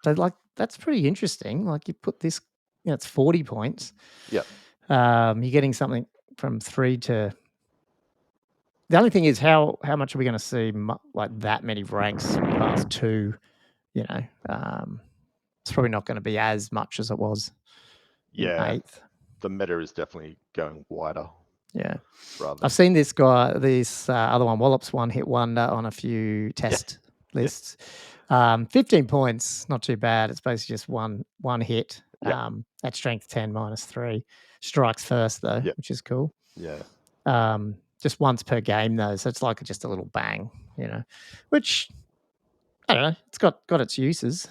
So like that's pretty interesting. Like you put this, it's 40 points. Yeah. You're getting something from 3 to. The only thing is how much are we going to see like that many ranks past 2? It's probably not going to be as much as it was. In 8th. The meta is definitely going wider. Yeah. I've seen this guy, other one, Wallop's one hit wonder on a few test lists. 15 points, not too bad. It's basically just one hit at strength 10 -3. Strikes first though, which is cool. Yeah. Just once per game though, so it's like just a little bang, which I don't know. It's got its uses.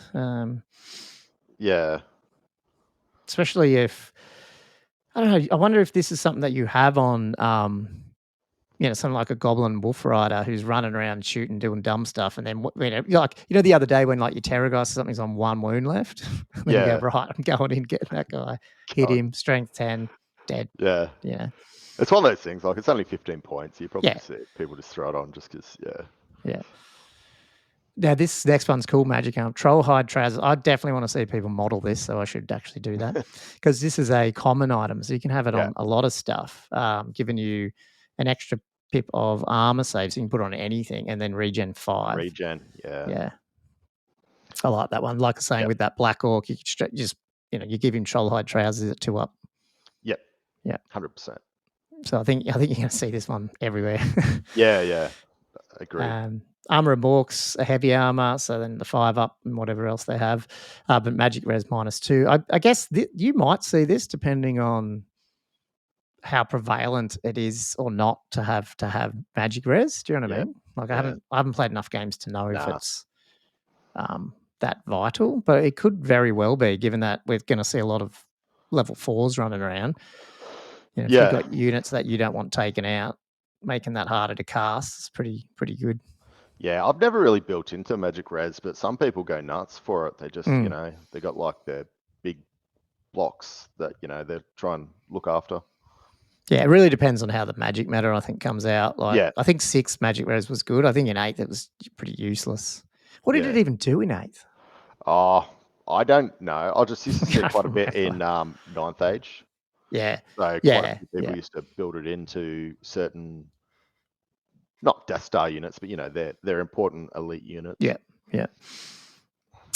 Yeah. Especially if I don't know. I wonder if this is something that you have on, something like a goblin wolf rider who's running around shooting, doing dumb stuff, and then the other day when like your Terrorgeist or something's on 1 wound left, and then you go right, I'm going in, getting that guy, hit him, strength 10, dead. Yeah. It's one of those things. Like it's only 15 points. You probably see people just throw it on just because. Yeah. Now, this next one's cool, Magic Arm. Trollhide Trousers. I definitely want to see people model this, so I should actually do that. Because this is a common item, so you can have it on a lot of stuff, giving you an extra pip of armor save, so you can put it on anything, and then regen 5. Regen, Yeah. I like that one. Like I was saying, with that Black Orc, you just you give him Trollhide trousers at 2 up. Yep. Yeah. 100%. So I think you're going to see this one everywhere. Yeah. Agreed. Armor of Orcs, a heavy armor, so then the 5 up and whatever else they have. But magic res -2. I guess you might see this depending on how prevalent it is or not to have magic res. Do you know what I mean? Like I haven't played enough games to know if it's that vital, but it could very well be, given that we're going to see a lot of level 4s running around. If you've got units that you don't want taken out, making that harder to cast is pretty good. Yeah, I've never really built into magic res, but some people go nuts for it. They just, they got like their big blocks that, they're trying to look after. Yeah, it really depends on how the magic meta, I think, comes out. Like, I think 6 magic res was good. I think in 8th it was pretty useless. What did it even do in 8th? Oh, I don't know. I just used to see quite a bit in 9th Age. Yeah. So quite a few people used to build it into certain, not Death Star units, but they're important elite units. Yeah.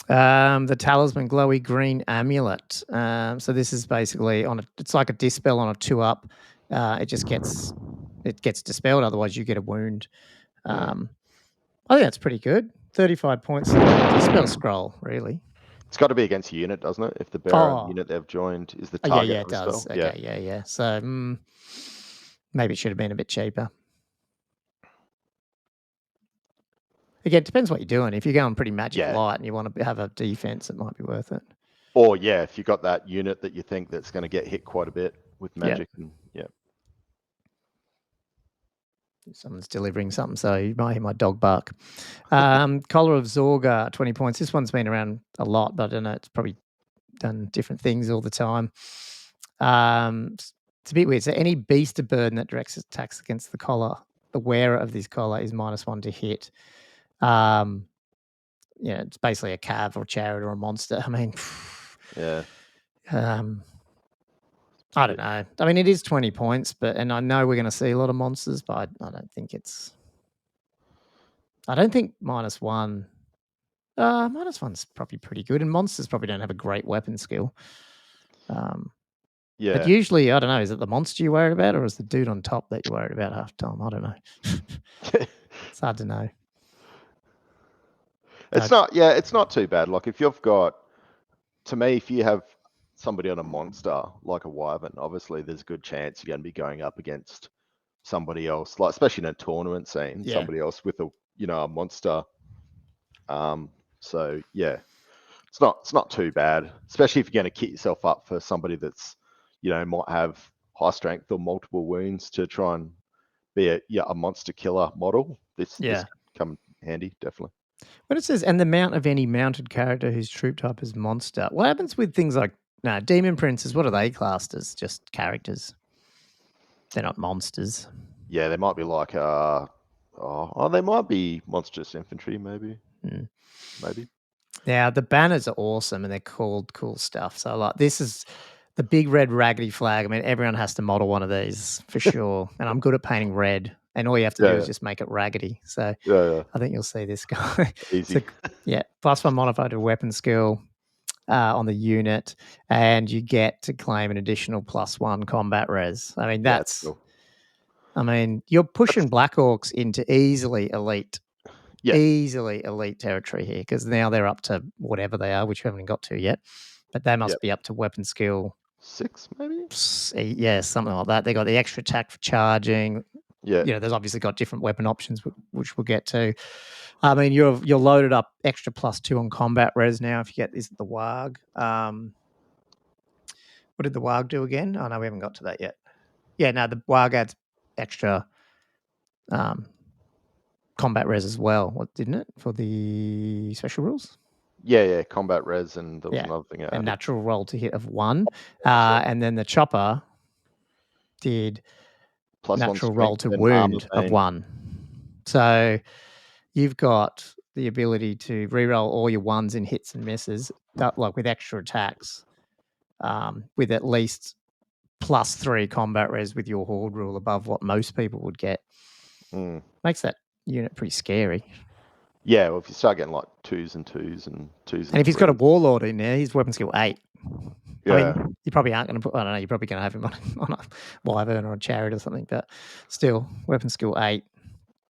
The Talisman Glowy Green Amulet. So this is basically it's like a dispel on a 2 up. It gets dispelled, otherwise you get a wound. I think that's pretty good. 35 points dispel scroll, really. It's got to be against a unit, doesn't it? If the bearer unit they've joined is the target. Yeah, it does. Spell. Okay, yeah. So maybe it should have been a bit cheaper. Again, it depends what you're doing. If you're going pretty magic light and you want to have a defense, it might be worth it. Or if you got that unit that you think that's going to get hit quite a bit with magic, Someone's delivering something, so you might hear my dog bark. Collar of Zorga, 20 points. This one's been around a lot, but I don't know. It's probably done different things all the time. It's a bit weird. So any beast of burden that directs attacks against the collar, the wearer of this collar is -1 to hit. It's basically a cav or chariot or a monster. I mean, I don't know. I mean, it is 20 points, and I know we're going to see a lot of monsters, but I don't think it's. I don't think -1. -1's probably pretty good, and monsters probably don't have a great weapon skill. But usually, I don't know, is it the monster you're worried about, or is the dude on top that you're worried about half the time? I don't know. It's hard to know. It's not too bad. Like if you've got, to me, if you have somebody on a monster like a wyvern, obviously there's a good chance you're going to be going up against somebody else, like especially in a tournament scene, somebody else with a monster. So it's not too bad, especially if you're going to kit yourself up for somebody that's might have high strength or multiple wounds to try and be a monster killer model. This could come handy, definitely. When it says, and the mount of any mounted character whose troop type is monster, what happens with things like demon princes? What are they classed as? Just characters. They're not monsters. Yeah, they might be like they might be monstrous infantry, maybe. Maybe. Now the banners are awesome and they're called cool stuff. So like this is the big red raggedy flag. I mean, everyone has to model one of these for sure. And I'm good at painting red. And all you have to do is just make it raggedy. So I think you'll see this guy. Easy. So, +1 modifier to weapon skill on the unit, and you get to claim an additional +1 combat res. I mean, that's cool. I mean, you're pushing Black Orcs into easily elite territory here, because now they're up to whatever they are, which we haven't got to yet. But they must be up to weapon skill 6, maybe? Yeah, something like that. They got the extra attack for charging. Yeah. There's obviously got different weapon options, which we'll get to. I mean, you're loaded up extra +2 on combat res now if you get this at the Waaaaghh. What did the Waaaaghh do again? Oh, no, we haven't got to that yet. Yeah, no, the Waaaaghh adds extra combat res as well. What, didn't it, for the special rules? Yeah, combat res, and there was another thing. A natural roll to hit of 1. And then the chopper did natural roll to wound of 1. So you've got the ability to reroll all your 1s in hits and misses, like with extra attacks, with at least +3 combat res with your horde rule above what most people would get. Makes that unit pretty scary. Yeah, well, if you start getting like 2s and 2s and 2s And if he's got a 3s. warlord in there, he's weapon skill 8. Yeah. I mean, you probably aren't going to put. I don't know. You're probably going to have him on a wyvern or a chariot or something, but still, weapon skill 8.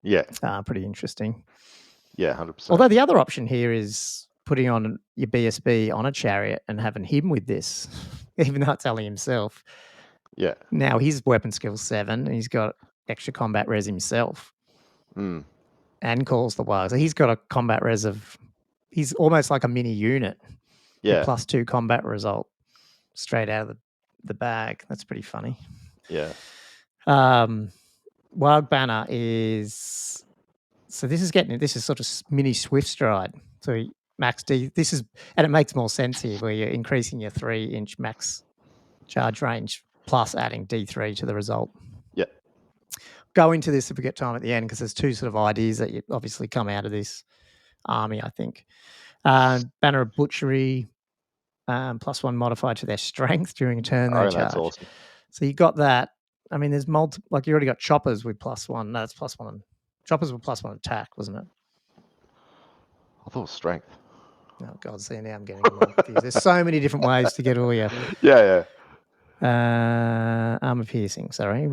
Yeah. Pretty interesting. Yeah, 100%. Although the other option here is putting on your BSB on a chariot and having him with this, even though it's only himself. Yeah. Now his weapon skill 7, and he's got extra combat res himself, and calls the Waaaaghh. So he's got a combat res of. He's almost like a mini unit. Yeah. Your +2 combat result straight out of the bag. That's pretty funny. Yeah. Waaaaghh Banner is. So this is sort of mini Swift Stride. So max D. This is, and it makes more sense here where you're increasing your 3-inch max charge range plus adding D3 to the result. Yeah. Go into this if we get time at the end, because there's 2 sort of ideas that you obviously come out of this army, I think. Banner of Butchery, +1 modified to their strength during a turn they charge. That's awesome. So you got that. I mean, there's multiple. Like you already got choppers with +1. No, that's +1. Choppers with +1 attack, wasn't it? I thought it was strength. Oh God! See, now I'm getting a little confused. There's so many different ways to get all your. Yeah. Armor piercing. Sorry,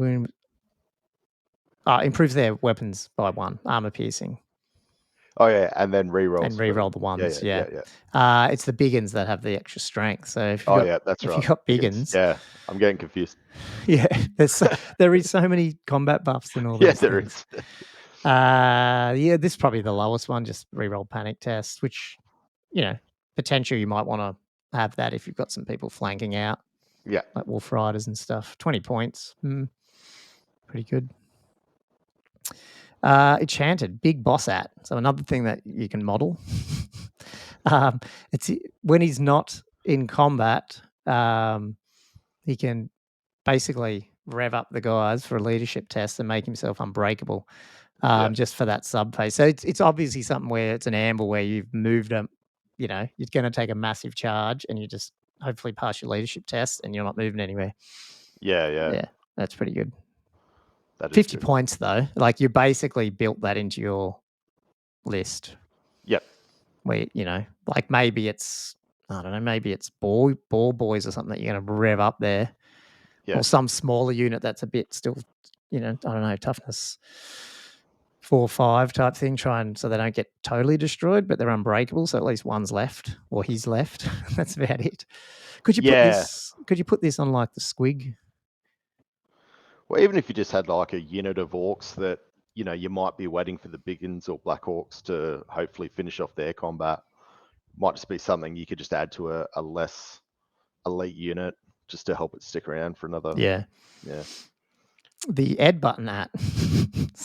improves their weapons by 1. Armor piercing. Oh yeah, and then reroll. And reroll the ones. Yeah. It's the big uns that have the extra strength. So if you that's right. If you got big uns, yeah, I'm getting confused. Yeah, there is so many combat buffs and all these there things. is. Yeah, this is probably the lowest one. Just reroll panic test, which, potentially you might want to have that if you've got some people flanking out. Yeah, like Wolf Riders and stuff. 20 points, pretty good. Enchanted, big boss at. So another thing that you can model. It's when he's not in combat, he can basically rev up the guys for a leadership test and make himself unbreakable, just for that sub phase. So it's obviously something where it's an amble where you've moved them. You're going to take a massive charge, and you just hopefully pass your leadership test, and you're not moving anywhere. Yeah. That's pretty good. That is 50 good. points though. Like you basically built that into your list. Yep. Where like maybe it's ball boys or something that you're going to rev up there. Yeah. Or some smaller unit that's a bit still, I don't know, toughness 4 or 5 type thing, so they don't get totally destroyed, but they're unbreakable. So at least one's left, or he's left. That's about it. Could you put this on like the squig? Well, even if you just had like a unit of orcs that, you might be waiting for the biggins or black orcs to hopefully finish off their combat, might just be something you could just add to a less elite unit just to help it stick around for another. Yeah. Yeah. The add button at.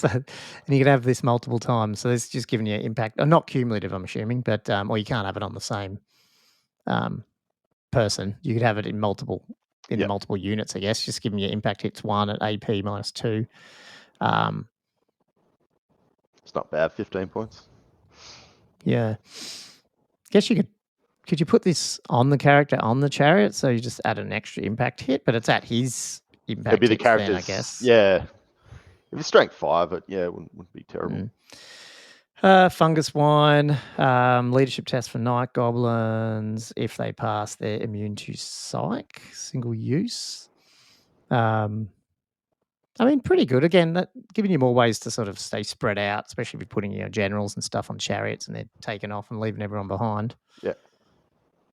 And you can have this multiple times. So it's just giving you impact, not cumulative, I'm assuming, but or you can't have it on the same person. You could have it in multiple the multiple units, I guess, just giving you impact hits 1 at AP -2. It's not bad, 15 points. Yeah. Guess could you put this on the character on the chariot, so you just add an extra impact hit, but it's at his impact It'd be the character's, then, I guess. Yeah. If it's strength 5, it wouldn't be terrible. Fungus Wine, leadership test for night goblins. If they pass, they're immune to psych, single use. I mean, pretty good. Again, that giving you more ways to sort of stay spread out, especially if you're putting generals and stuff on chariots and they're taking off and leaving everyone behind. Yeah.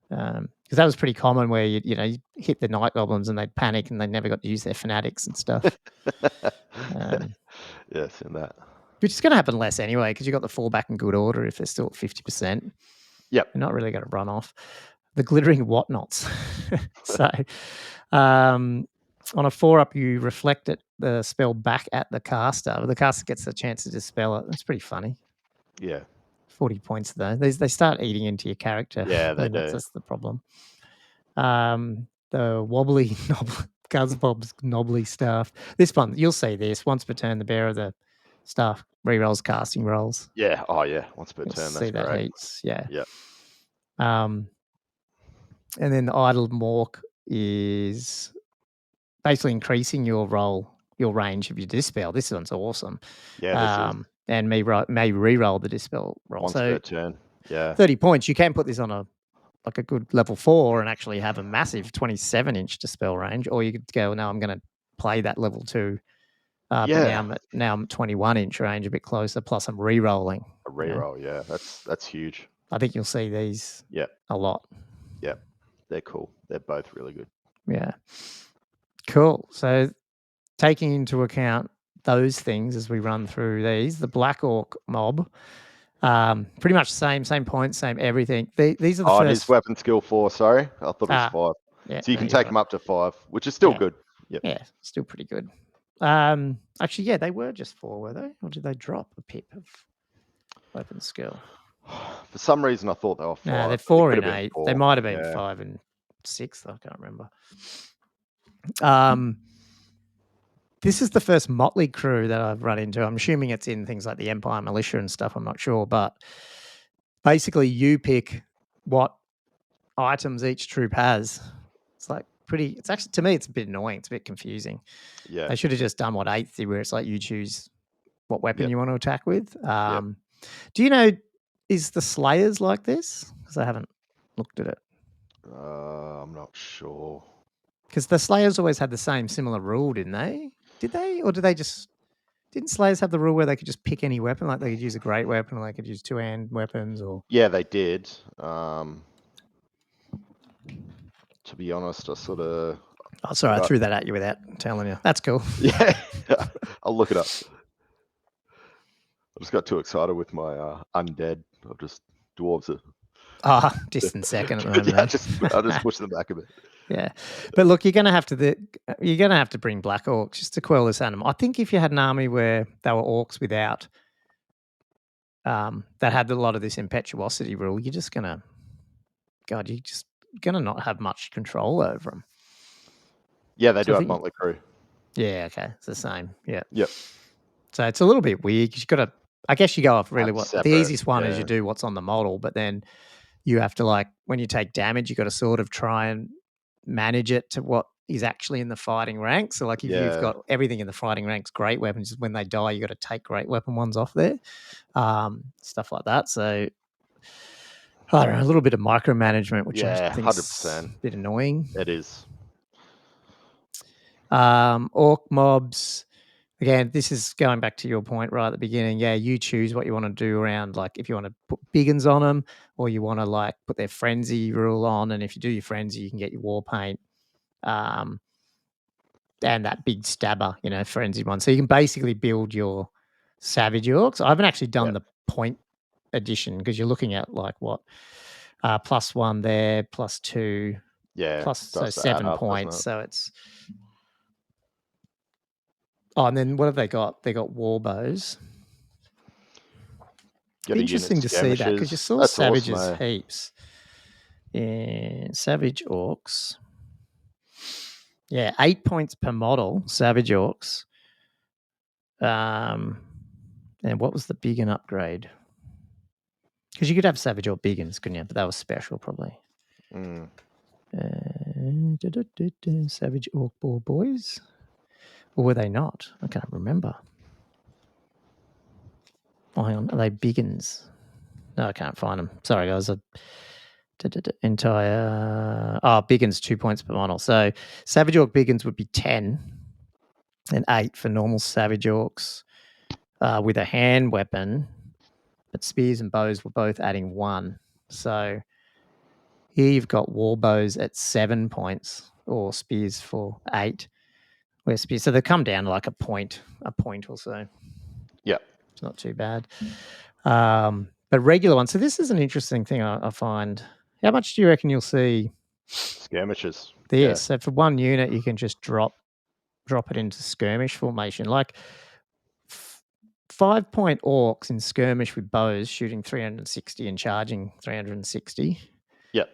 Because that was pretty common where you hit the night goblins and they'd panic and they never got to use their fanatics and stuff. Yes, in that. Which is going to happen less anyway, because you got the fallback in good order if they're still at 50%. Yep. They're not really going to run off. The glittering whatnots. So on a 4-up, you reflect the spell back at the caster. The caster gets a chance to dispel it. That's pretty funny. Yeah. 40 points though. They start eating into your character. Yeah, they do. That's the problem. The wobbly Guzbob's knobbly staff. This one, you'll see this. Once per turn, the bearer of the staff rerolls casting rolls. Yeah. Oh yeah. Once per turn. That's see that great. heats. Yeah. Yeah. And then the idle mork is basically increasing your range of your dispel. This one's awesome. Yeah, this is. and may re-roll the dispel roll. Once per turn. Yeah. 30 points. You can put this on a good level 4 and actually have a massive 27-inch dispel range, or you could go, no, I'm going to play that level 2. But now I'm 21-inch range, a bit closer. Plus, I'm re-rolling. A re-roll, yeah, that's huge. I think you'll see these a lot. Yeah, they're cool. They're both really good. Yeah, cool. So, taking into account those things as we run through these, the Black Orc mob, pretty much same points, same everything. These are the first. And his weapon skill 4. Sorry, I thought it was 5. Yeah, so you can take them up to 5, which is still good. Yep. Yeah, still pretty good. Actually, yeah, they were just 4, were they? Or did they drop a pip of weapon skill? For some reason, I thought they were 5. No, they're 4 and 8. 4. They might have been 5 and 6. I can't remember. This is the first motley crew that I've run into. I'm assuming it's in things like the Empire Militia and stuff. I'm not sure, but basically, you pick what items each troop has. It's like it's actually, to me, it's a bit annoying. It's a bit confusing. Yeah. They should have just done what 8th did, where it's like you choose what weapon you want to attack with. Do you know, is the Slayers like this? Because I haven't looked at it. I'm not sure. Because the Slayers always had the similar rule, didn't they? Did they? Or did they just... Didn't Slayers have the rule where they could just pick any weapon? Like they could use a great weapon, or they could use 2-hand weapons, or... Yeah, they did. To be honest, I sort of... Oh, sorry, I threw that at you without telling you. That's cool. Yeah, I'll look it up. I just got too excited with my undead. I've just dwarves it. Distant second at the moment. I'll just push them back a bit. Yeah, but look, you're gonna have to bring Black Orcs just to quell this animal. I think if you had an army where they were orcs without that had a lot of this impetuosity rule, you're just gonna not have much control over them. Yeah, they do have motley crew. Yeah, okay, it's the same. Yeah. Yep. So it's a little bit weird. You've got to, I guess you go off really the easiest one is you do what's on the model, but then you have to, like, when you take damage, you've got to sort of try and manage it to what is actually in the fighting ranks. So, like, if you've got everything in the fighting ranks, great weapons, when they die, you got to take great weapon ones off there, stuff like that. So, I don't know, a little bit of micromanagement, which I think 100%. A bit annoying. It is. Orc mobs. Again, this is going back to your point right at the beginning. Yeah, you choose what you want to do around, like, if you want to put big uns on them, or you want to, like, put their frenzy rule on. And if you do your frenzy, you can get your war paint, and that big stabber, frenzy one. So you can basically build your savage orcs. I haven't actually done the point addition, because you're looking at, like, what, +1 there, +2, so 7 points. So it's... Oh, and then what have they got? They got war bows. Interesting to see that, because you saw savages heaps. Yeah, savage orcs. Yeah, 8 points per model, savage orcs. And what was the big un upgrade? Because you could have savage orc big uns, couldn't you? But that was special, probably. Savage orc ball boys. Or were they not? I can't remember. Oh, hang on. Are they biggins? No, I can't find them. Sorry, guys. Entire... biggins, 2 points per model. So Savage Orc biggins would be 10 and 8 for normal Savage Orcs with a hand weapon. But spears and bows were both adding 1. So here you've got war bows at 7 points, or spears for 8. So they come down to like a point or so. Yeah, it's not too bad. But regular ones. So this is an interesting thing I find. How much do you reckon you'll see skirmishes? Yes. So for one unit, you can just drop it into skirmish formation, like 5-point orcs in skirmish with bows, shooting 360 and charging 360. Yep.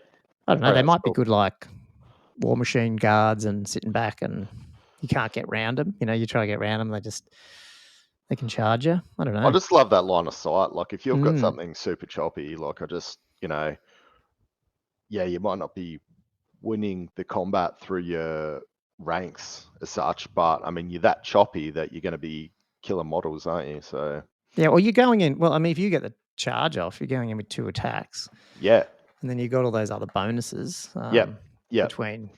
I don't know. They might be good, like war machine guards and sitting back and. You can't get round them. You try to get around them, they can charge you. I don't know. I just love that line of sight. Like, if you've got something super choppy, like, you might not be winning the combat through your ranks as such, but I mean, you're that choppy that you're going to be killing models, aren't you? So Yeah, well, you're going in. Well, I mean, if you get the charge off, you're going in with 2 attacks. Yeah. And then you got all those other bonuses. Yep. Between,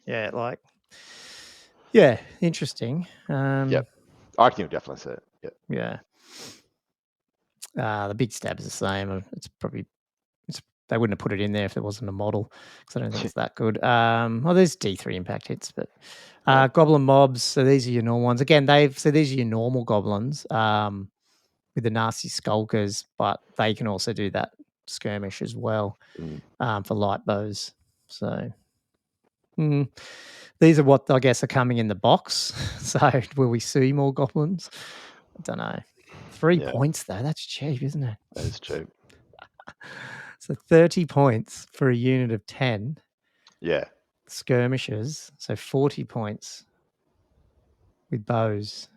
interesting. Yep. I can definitely see it. Yeah. The big stab is the same. It's probably they wouldn't have put it in there if there wasn't a model, because I don't think it's that good. There's D3 impact hits, but goblin mobs. So these are your normal ones. Again, these are your normal goblins with the nasty skulkers, but they can also do that skirmish as well for light bows. So these are what I guess are coming in the box. So will we see more goblins? I don't know. 3 points though. That's cheap, isn't it? That is cheap. So 30 points for a unit of 10. Yeah. Skirmishers. So 40 points with bows.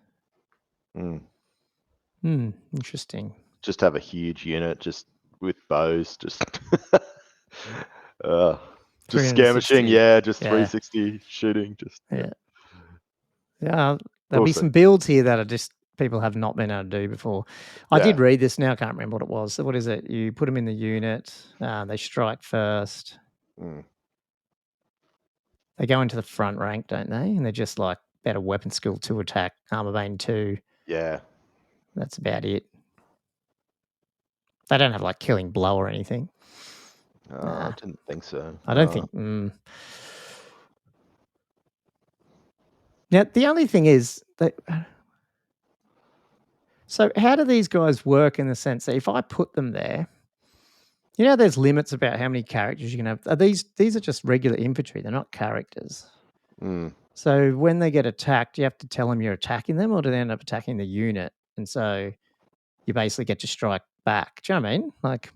Interesting. Just have a huge unit just with bows, just skirmishing, just 360 shooting, just There'll be some builds here that are just people have not been able to do before. I did read this now, I can't remember what it was. So what is it? You put them in the unit, they strike first. They go into the front rank, don't they? And they're just like better weapon skill 2 attack, armor bane 2. Yeah. That's about it. They don't have like killing blow or anything. I didn't think so. I don't think. Now, the only thing is that. So, how do these guys work in the sense that if I put them there, there's limits about how many characters you can have. These are just regular infantry. They're not characters. So, when they get attacked, you have to tell them you're attacking them, or do they end up attacking the unit? And so, you basically get to strike back. Do you know what I mean? Like,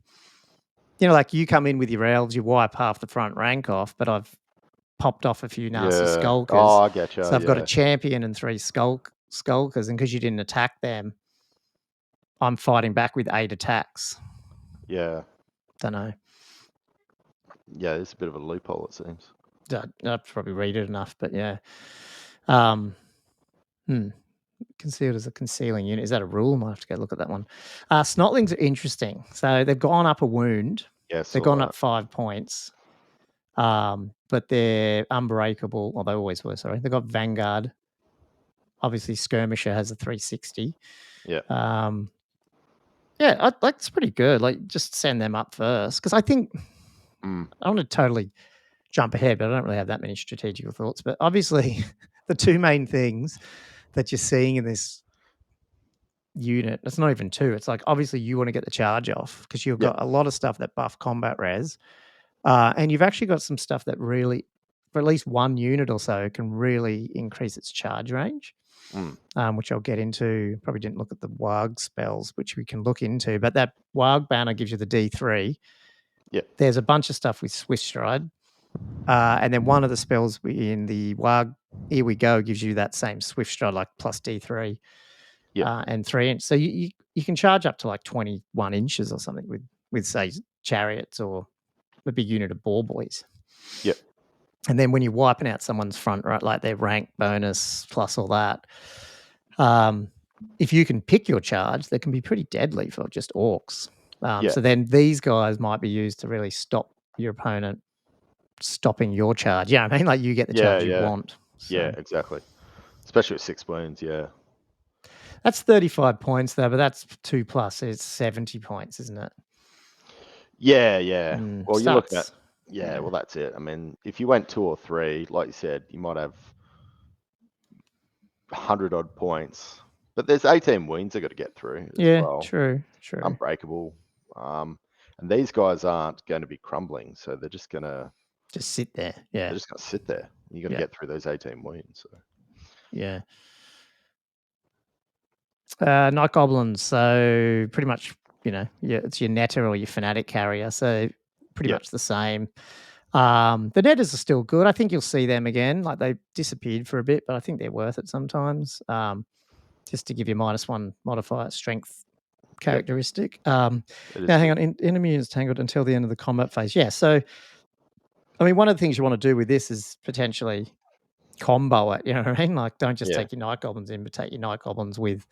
like you come in with your elves, you wipe half the front rank off, but I've popped off a few nasty skulkers. Oh, I get you. So I've got a champion and 3 skulkers, and because you didn't attack them, I'm fighting back with 8 attacks. Yeah. Don't know. Yeah, it's a bit of a loophole, it seems. I've probably read it enough, but yeah. Concealed as a concealing unit. Is that a rule? Might have to go look at that one. Snotlings are interesting. So they've gone up a wound. Yeah, they've gone up 5 points. But they're unbreakable. Well, they always were, sorry. They've got Vanguard. Obviously, Skirmisher has a 360. Yeah. It's pretty good. Like, just send them up first. Because I think, I want to totally jump ahead, but I don't really have that many strategical thoughts. But obviously, the 2 main things that you're seeing in this unit, it's not even 2. It's like, obviously, you want to get the charge off because you've got a lot of stuff that buff combat res. And you've actually got some stuff that really, for at least 1 unit or so, can really increase its charge range, which I'll get into. Probably didn't look at the Waaaaghh spells, which we can look into. But that Waaaaghh banner gives you the D3. Yeah. There's a bunch of stuff with Swift Stride. And then one of the spells in the Waaaaghh, Here We Go, gives you that same Swift Stride, like plus D3 and 3 inch. So you can charge up to like 21 inches or something with say, chariots or a big unit of boar boys. Yep. And then when you're wiping out someone's front, right, like their rank bonus plus all that, if you can pick your charge, they can be pretty deadly for just orcs. So then these guys might be used to really stop your opponent stopping your charge. Yeah, I mean, like you get the charge you want. So. Yeah, exactly. Especially with 6 wounds, That's 35 points though, but that's 2 plus. It's 70 points, isn't it? Yeah. Well, you're looking at well, that's it. I mean, if you went 2 or 3, like you said, you might have 100 odd points, but there's 18 wounds they got to get through as well. True. Unbreakable. And these guys aren't going to be crumbling, so they're just going to sit there. Yeah, they're just going to sit there. You got to get through those 18 wounds. So. Yeah. Night Goblins, so pretty much, it's your netter or your fanatic carrier, so pretty much the same. The netters are still good. I think you'll see them again. Like they disappeared for a bit, but I think they're worth it sometimes. Just to give you -1 modifier strength characteristic. Now, hang on. Enemy is tangled until the end of the combat phase. Yeah, so, I mean, one of the things you want to do with this is potentially combo it, you know what I mean? Like, don't just take your Night Goblins in, but take your Night Goblins with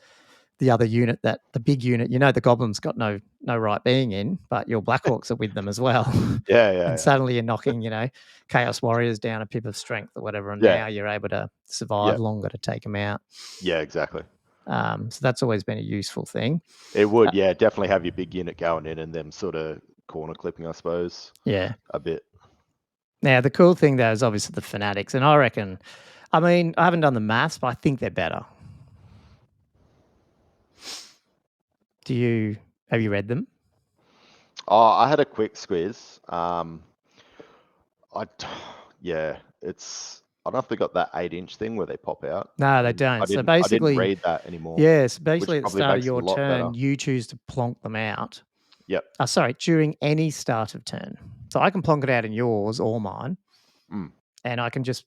the other unit, the big unit, the goblin's got no right being in, but your Black Orcs are with them as well. And suddenly you're knocking, Chaos Warriors down a pip of strength or whatever, and now you're able to survive longer to take them out. Yeah, exactly. So that's always been a useful thing. It would, definitely have your big unit going in and them sort of corner clipping, I suppose. Yeah. A bit. Now, the cool thing, though, is obviously the fanatics. And I reckon, I haven't done the maths, but I think they're better. Have you read them? Oh, I had a quick squeeze. It's, I don't know if they got that 8-inch thing where they pop out. No, they don't. So basically, I didn't read that anymore. Yes, basically at the start of your turn, you choose to plonk them out. Yep. During any start of turn. So I can plonk it out in yours or mine, and I can just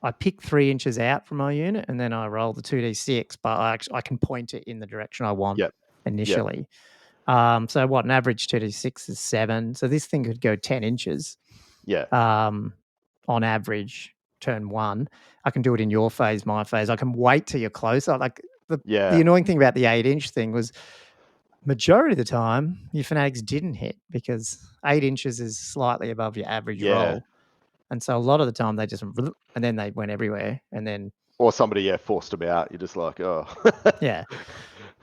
I pick 3 inches out from my unit, and then I roll the 2d6, but I can point it in the direction I want initially. Yep. So what, an average 2d6 is 7. So this thing could go 10 inches. Yeah. On average, turn 1. I can do it in your phase, my phase. I can wait till you're closer. Like the annoying thing about the 8-inch thing was majority of the time your fanatics didn't hit because 8 inches is slightly above your average roll. And so a lot of the time they just, and then they went everywhere, and then or somebody forced them out. You're just like, oh. Yeah.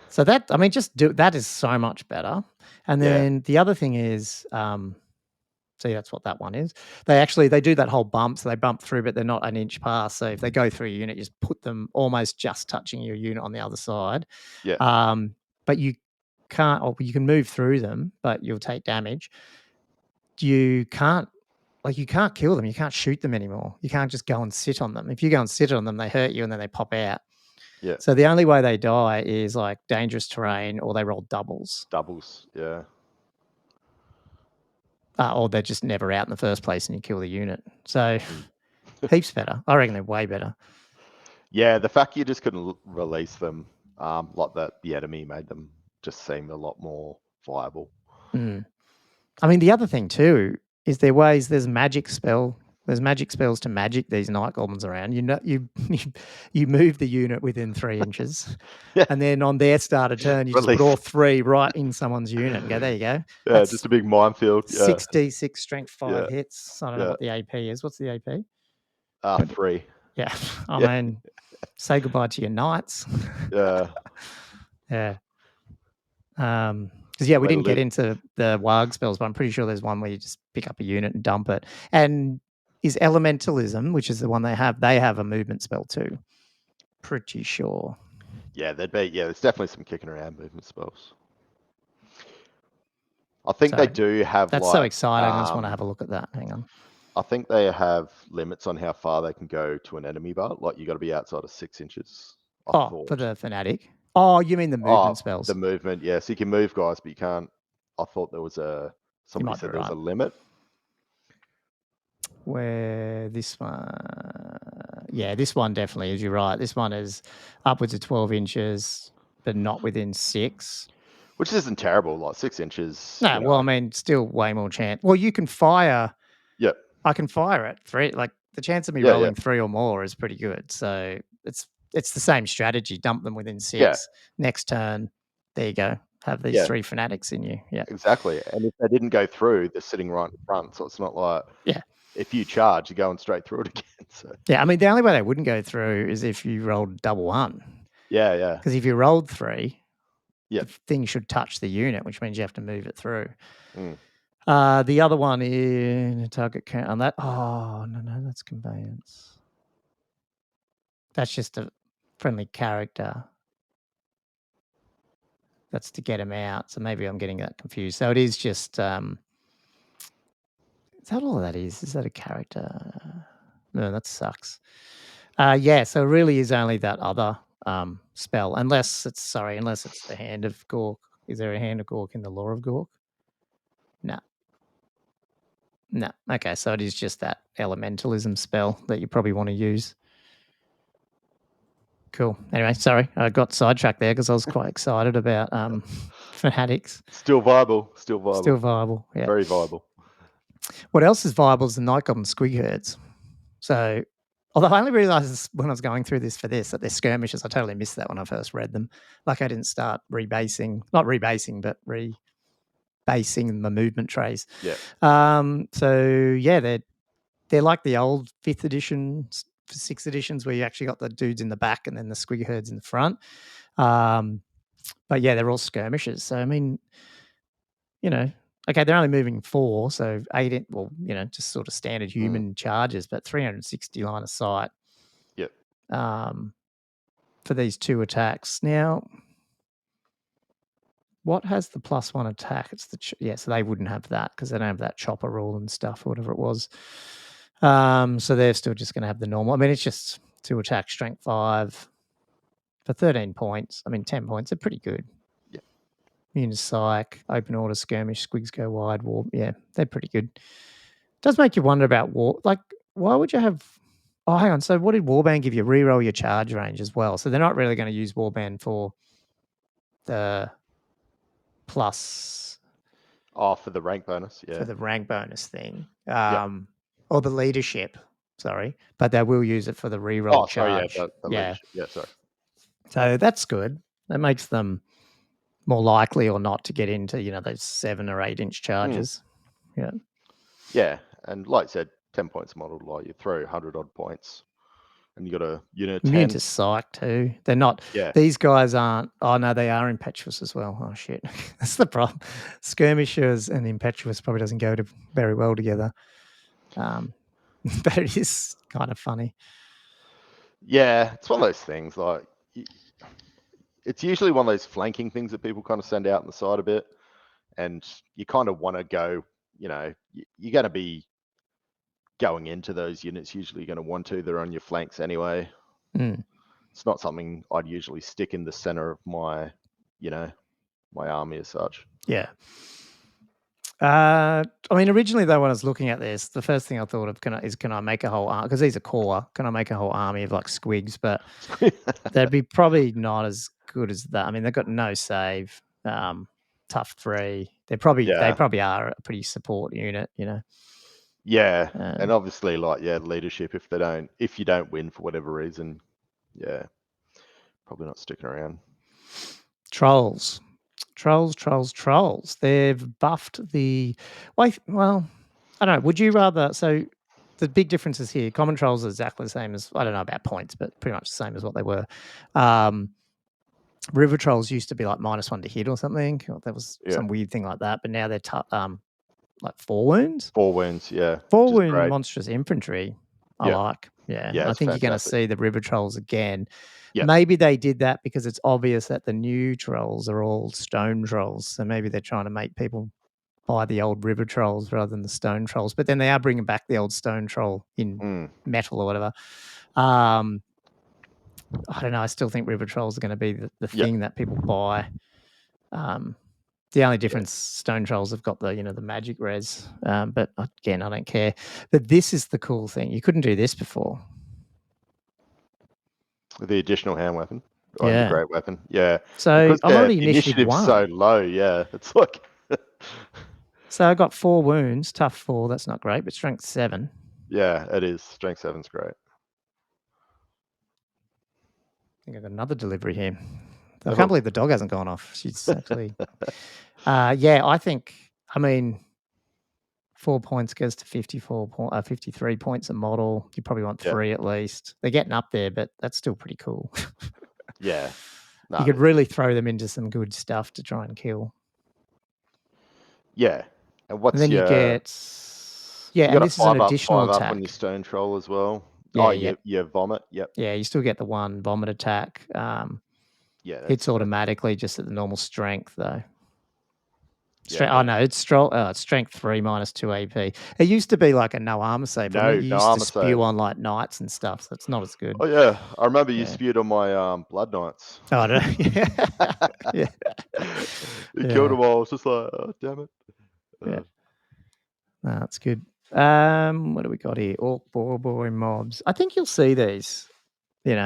So that, that is so much better. And then the other thing is, see, that's what that one is. They do that whole bump, so they bump through, but they're not an inch past. So if they go through a unit, you just put them almost just touching your unit on the other side. Yeah. But you can't, or you can move through them, but you'll take damage. You can't kill them. You can't shoot them anymore. You can't just go and sit on them. If you go and sit on them, they hurt you and then they pop out. Yeah. So the only way they die is like dangerous terrain, or they roll doubles. Yeah. Or they're just never out in the first place and you kill the unit. So heaps better. I reckon they're way better. Yeah, the fact you just couldn't release them, like that the enemy made them just seem a lot more viable. The other thing too is there's magic spells to magic these night goblins around. You move the unit within 3 inches, and then on their start of turn, you just put all 3 right in someone's unit and go, there you go. Yeah, that's just a big minefield. 6d6 strength 5 hits. I don't know what the AP is. What's the AP? 3. Yeah. Say goodbye to your knights. Yeah. Yeah. Because we didn't get into the Waaaaghh spells, but I'm pretty sure there's one where you just pick up a unit and dump it. And is Elementalism, which is the one they have a movement spell too. Pretty sure. Yeah, there's definitely some kicking around movement spells. I think they do have. That's so exciting. I just want to have a look at that. Hang on. I think they have limits on how far they can go to an enemy bar. Like you got to be outside of 6 inches. For the fanatic. Oh, you mean the movement spells? The movement, yeah. So you can move guys, but you can't. I thought there was somebody said there was a limit. Where this one, this one definitely is. You're right. This one is upwards of 12 inches, but not within 6. Which isn't terrible, like 6 inches. No, still way more chance. Well, you can fire. Yep. I can fire at 3. Like the chance of me rolling 3 or more is pretty good. So it's the same strategy. Dump them within 6. Yeah. Next turn, there you go. Have these 3 fanatics in you. Yeah. Exactly. And if they didn't go through, they're sitting right in front. So it's not like if you charge, you're going straight through it again. So yeah, the only way they wouldn't go through is if you rolled double 1. Yeah, yeah. Because if you rolled 3, the thing should touch the unit, which means you have to move it through. The other one is target count on that. Oh, no, that's conveyance. That's just a friendly character. That's to get him out. So maybe I'm getting that confused. So it is just, is that all that is? Is that a character? No, that sucks. So it really is only that other spell, unless it's the Hand of Gork. Is there a Hand of Gork in the Lore of Gork? No. Okay, so it is just that Elementalism spell that you probably want to use. Cool. Anyway, sorry, I got sidetracked there because I was quite excited about fanatics. Still viable. Yeah. Very viable. What else is viable is the Night Goblin Squig Herds. So Although I only realised when I was going through this that they're skirmishes. I totally missed that when I first read them. Like I didn't start not rebasing, but rebasing the movement trays. Yeah. So yeah, they're like the old 5th editions, 6th editions, where you actually got the dudes in the back and then the squig herds in the front. But yeah, they're all skirmishes. So I mean, okay, they're only moving 4, so 8. Well, just sort of standard human charges, but 360 line of sight. Yep. For these 2 attacks. Now, what has the +1 attack? It's so they wouldn't have that because they don't have that chopper rule and stuff or whatever it was. So they're still just going to have the normal. I mean, it's just 2 attack, strength 5 for 13 points. I mean, 10 points. They're pretty good. Yeah. Immune to psych, open order, skirmish, squigs go wide, war. Yeah, they're pretty good. Does make you wonder about war. Like, why would you have? Oh, hang on. So what did Warband give you? Reroll your charge range as well. So they're not really going to use Warband for the plus. Oh, for the rank bonus, yeah. For the rank bonus thing. Or the leadership, sorry. But they will use it for the reroll charge. Yeah, the leadership. Yeah, sorry. So that's good. That makes them more likely or not to get into, those 7 or 8 inch charges. Yeah. Yeah, and like I said, 10 points model, like you throw 100 odd points, and you got a unit 10. Immune to psych too. They're not. Yeah. These guys aren't. Oh no, they are impetuous as well. Oh shit, that's the problem. Skirmishers and impetuous probably doesn't go very well together. But it is kind of funny. Yeah, it's one of those things. Like, it's usually one of those flanking things that people kind of send out on the side a bit, and you kind of want to go. You're going to be going into those units. Usually, you're going to want to. They're on your flanks anyway. It's not something I'd usually stick in the center of my, my army as such. Yeah. I mean, originally though, when I was looking at this, the first thing I thought of can I make a whole army, because these are core? Can I make a whole army of like squigs? But they'd be probably not as good as that. I mean, they've got no save, tough 3. They probably are a pretty support unit, Yeah, and obviously, like leadership. If you don't win for whatever reason, probably not sticking around. Trolls. They've buffed the. Well, I don't know. Would you rather? So the big differences here. Common trolls are exactly the same as, I don't know about points, but pretty much the same as what they were. River trolls used to be like -1 to hit or something. There was some weird thing like that, but now they're like 4 wounds. 4 wounds, yeah. 4 wound monstrous infantry. I like. Yeah, I think you're going to see the river trolls again. Yep. Maybe they did that because it's obvious that the new trolls are all stone trolls. So maybe they're trying to make people buy the old river trolls rather than the stone trolls. But then they are bringing back the old stone troll in metal or whatever. I don't know. I still think river trolls are going to be the thing that people buy. The only difference, stone trolls have got the the magic res. But again, I don't care. But this is the cool thing. You couldn't do this before. The additional hand weapon. The great weapon. Yeah. So because I'm already initiative 1. So low, yeah. It's like so I got 4 wounds, tough 4, that's not great, but strength 7. Yeah, it is. Strength 7's great. I think I got another delivery here. I can't believe the dog hasn't gone off. She's actually I think, I mean, 4 points goes to 53 points a model. You probably want 3 at least. They're getting up there, but that's still pretty cool. Yeah. You could really throw them into some good stuff to try and kill. Yeah. And what's then you get... Yeah, and this is an additional attack. Up on your stone troll as well. Yeah, vomit. Yep. Yeah, you still get the 1 vomit attack. Hits automatically just at the normal strength, though. It's strength 3 minus 2 AP. It used to be like a no armor save. You used to spew on like knights and stuff, so it's not as good. Oh yeah, I remember you spewed on my blood knights. Oh, no. Yeah. You killed them all. I was just like, oh, damn it. No, that's good. What do we got here? Orc boy mobs. I think you'll see these. You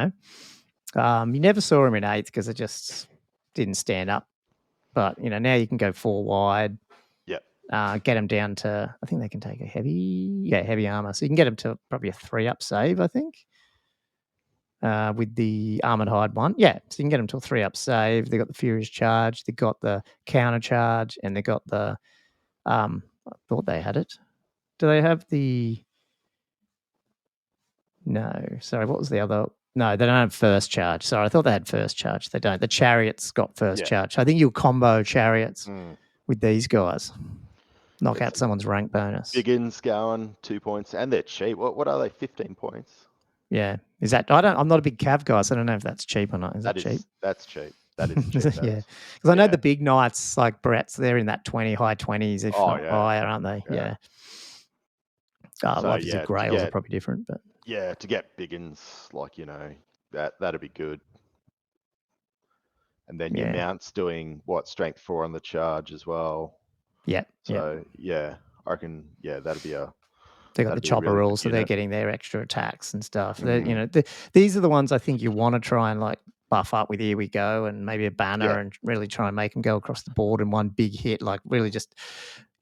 never saw them in 8th because it just didn't stand up. But, now you can go 4 wide. Yep. Get them down to, I think they can take a heavy armor. So you can get them to probably a 3-up save, I think. with the Armored Hide one. Yeah, so you can get them to a 3-up save. They got the Furious Charge. They got the Counter Charge, and they got the. I thought they had it. Do they have the? No, sorry. What was the other? No, they don't have First Charge. Sorry, I thought they had First Charge. They don't. The Chariots got First Charge. I think you'll combo Chariots with these guys. Knock out someone's rank bonus. Biggins going 2 points, and they're cheap. What are they? 15 points. Yeah, is that? I'm not a big Cav guy, so I don't know if that's cheap or not. Is that cheap? That's cheap. That is cheap. Yeah, because I know the big knights like Brett's, they're in that high 20s, if not higher, aren't they? Yeah. So, obviously, Grails are probably different, but to get Biggins, like that'd be good. And then your mount's doing strength 4 on the charge as well. Yeah. So I reckon that'd be a. They got the chopper really rules, so they're getting their extra attacks and stuff. These are the ones I think you want to try and like buff up with Here We Go and maybe a banner and really try and make them go across the board in one big hit. Like really just,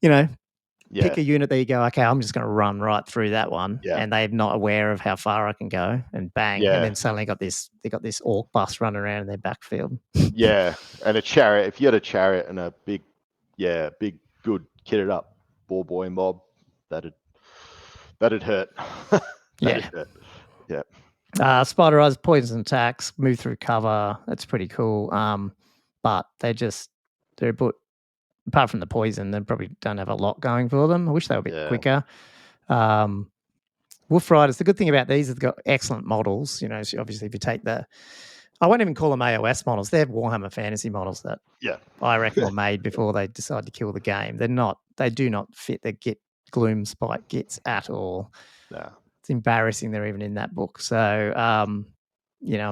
pick a unit that you go, okay, I'm just going to run right through that one, and they're not aware of how far I can go, and bang, and then suddenly they got this orc bus running around in their backfield. And a chariot. If you had a chariot and a big good kitted up ball boy mob, that'd hurt. That'd hurt. Yeah. Spider Eyes, poison attacks, move through cover. That's pretty cool. But they're put. Apart from the poison, they probably don't have a lot going for them. I wish they were a bit quicker. Wolf Riders, the good thing about these is they've got excellent models. So obviously, if you take I won't even call them AOS models. They're Warhammer Fantasy models that I reckon were made before they decided to kill the game. They're not. They do not fit the Gloom Spike Gits at all. No. It's embarrassing they're even in that book. So, I'm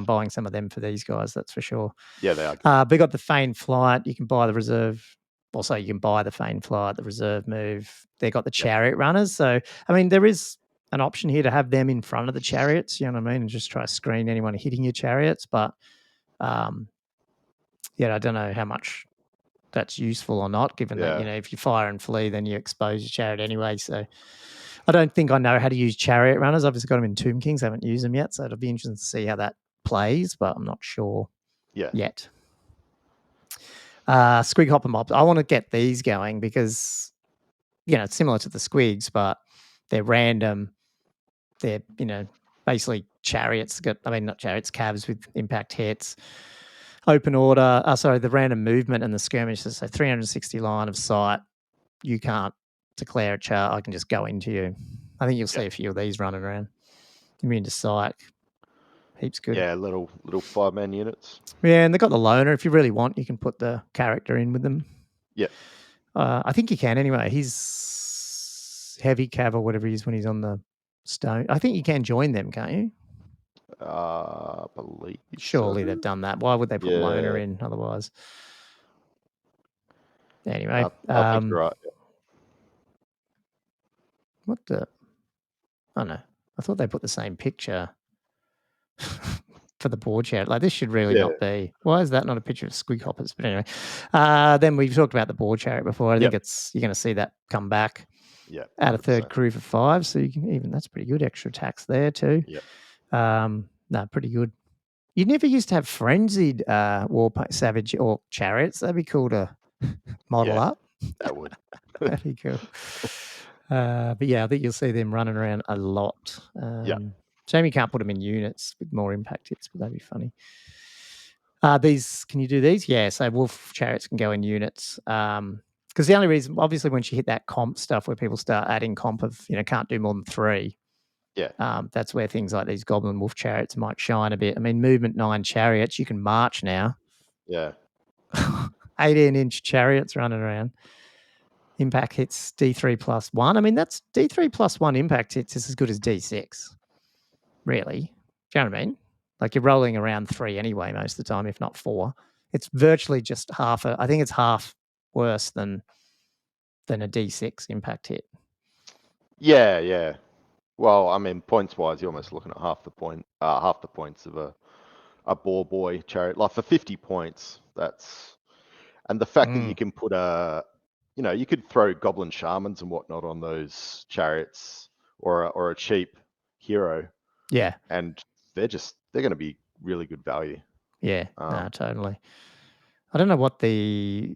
buying some of them for these guys, that's for sure. Yeah, they are. They got the Feigned Flight. You can buy the reserve. Also, you can buy the Feigned Flight, the reserve move. They got the Chariot Runners. So, I mean, there is an option here to have them in front of the chariots, you know what I mean, and just try to screen anyone hitting your chariots. But, I don't know how much that's useful or not, given that, if you fire and flee, then you expose your chariot anyway. So, I don't think I know how to use Chariot Runners. I've just got them in Tomb Kings. I haven't used them yet, so it'll be interesting to see how that plays, but I'm not sure yet. Squig Hopper Mobs. I want to get these going because, it's similar to the Squigs, but they're random. They're, basically chariots. Not chariots, Cavs with impact hits. Open order. The random movement and the skirmishes. So 360 line of sight. You can't declare a chart. I can just go into you. I think you'll see a few of these running around. Immune to psych. Heaps good. Yeah, little 5-man units. Yeah, and they've got the loner. If you really want, you can put the character in with them. Yeah. I think you can anyway. He's heavy cav or whatever he is when he's on the stone. I think you can join them, can't you? I believe. Surely they've done that. Why would they put loner in otherwise? Anyway. I think you're right. Yeah. What the? Oh, no. I thought they put the same picture for the board chat. Like, this should really not be. Why is that not a picture of Squig Hoppers? But anyway, then we've talked about the board chariot before. I think you're going to see that come back. Yeah. Add a third crew for 5, so you can that's pretty good. Extra attacks there too. Yeah. No, pretty good. You never used to have frenzied Savage or chariots. That'd be cool to model up. That would. That'd be cool. But I think you'll see them running around a lot. Shame you can't put them in units with more impact hits, but that'd be funny. Can you do these? Yeah, so wolf chariots can go in units. Because the only reason, obviously, once you hit that comp stuff where people start adding comp of, can't do more than 3. Yeah. That's where things like these goblin wolf chariots might shine a bit. I mean, movement 9 chariots, you can march now. Yeah. 18-inch chariots running around. Impact hits D3 plus 1. I mean, that's D3 plus 1 impact hits is as good as D6. Really. Do you know what I mean? Like, you're rolling around 3 anyway most of the time, if not 4. It's virtually just I think it's half worse than a D6 impact hit. Yeah. Well, I mean, points-wise, you're almost looking at half the points of a ball boy chariot. Like, for 50 points, and the fact that you can put you could throw goblin shamans and whatnot on those chariots or a cheap hero. Yeah. And they're just they're going to be really good value. Yeah, no, totally. I don't know what I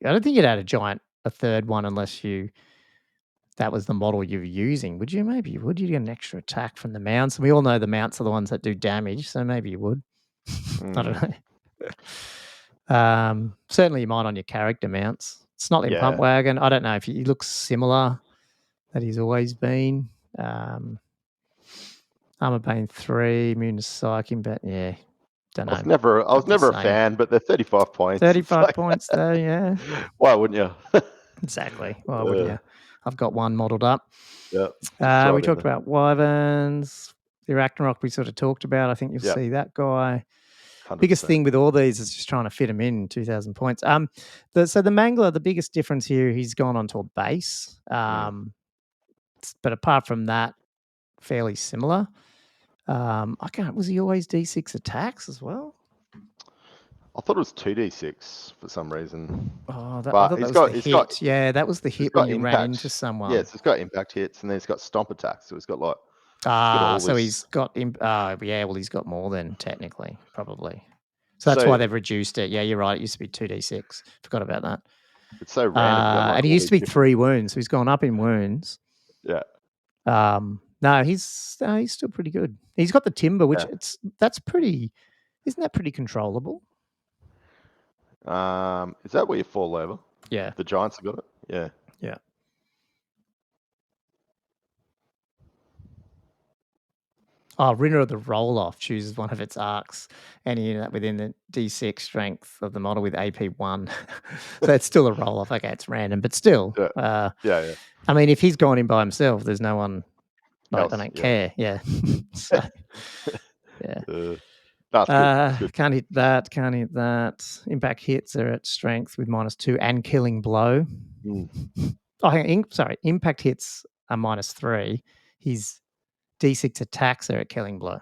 don't think you'd add a third one unless that was the model you're using. Would you? Maybe you would. You'd get an extra attack from the mounts. And we all know the mounts are the ones that do damage, so maybe you would. I don't know. Certainly you might on your character mounts. Snotling Pump Wagon. I don't know if he looks similar that he's always been. Armor Bane 3, immune to psyching, but yeah. Don't know. I was never a fan, but they're 35 points. 35 points though, yeah. Why wouldn't you? Exactly. Why wouldn't you? I've got one modelled up. Yeah. We talked about Wyverns. The Arachnarok we sort of talked about. I think you'll see that guy. 100%. Biggest thing with all these is just trying to fit him in 2,000 points. So the Mangler, the biggest difference here, he's gone onto a base. But apart from that, fairly similar. Was he always D6 attacks as well? I thought it was 2d6 for some reason. Oh, I thought that was the hit. Yeah, that was the hit when you ran into someone. Yeah, so it's got impact hits, and then it's got stomp attacks. So it's got like. So he's got. Well, he's got more than technically, probably. So that's why they've reduced it. Yeah, you're right. It used to be 2d6. Forgot about that. It's so random. And he used to be 3 wounds, so he's gone up in wounds. Yeah. No, he's still pretty good. He's got the timber, which that's pretty. Isn't that pretty controllable? Is that where you fall over? Yeah. The giants have got it? Yeah. Yeah. Oh, Rinner of the Roll-Off chooses one of its arcs, and you that within the D6 strength of the model with AP 1. So it's still a roll-off. Okay, it's random, but still. Yeah. I mean, if he's gone in by himself, there's no one. Like, I don't care. Yeah. So, yeah. Can't hit that. Can't hit that. Impact hits are at strength with -2 and killing blow. Oh, hang on. Sorry. Impact hits are -3. His D6 attacks are at killing blow.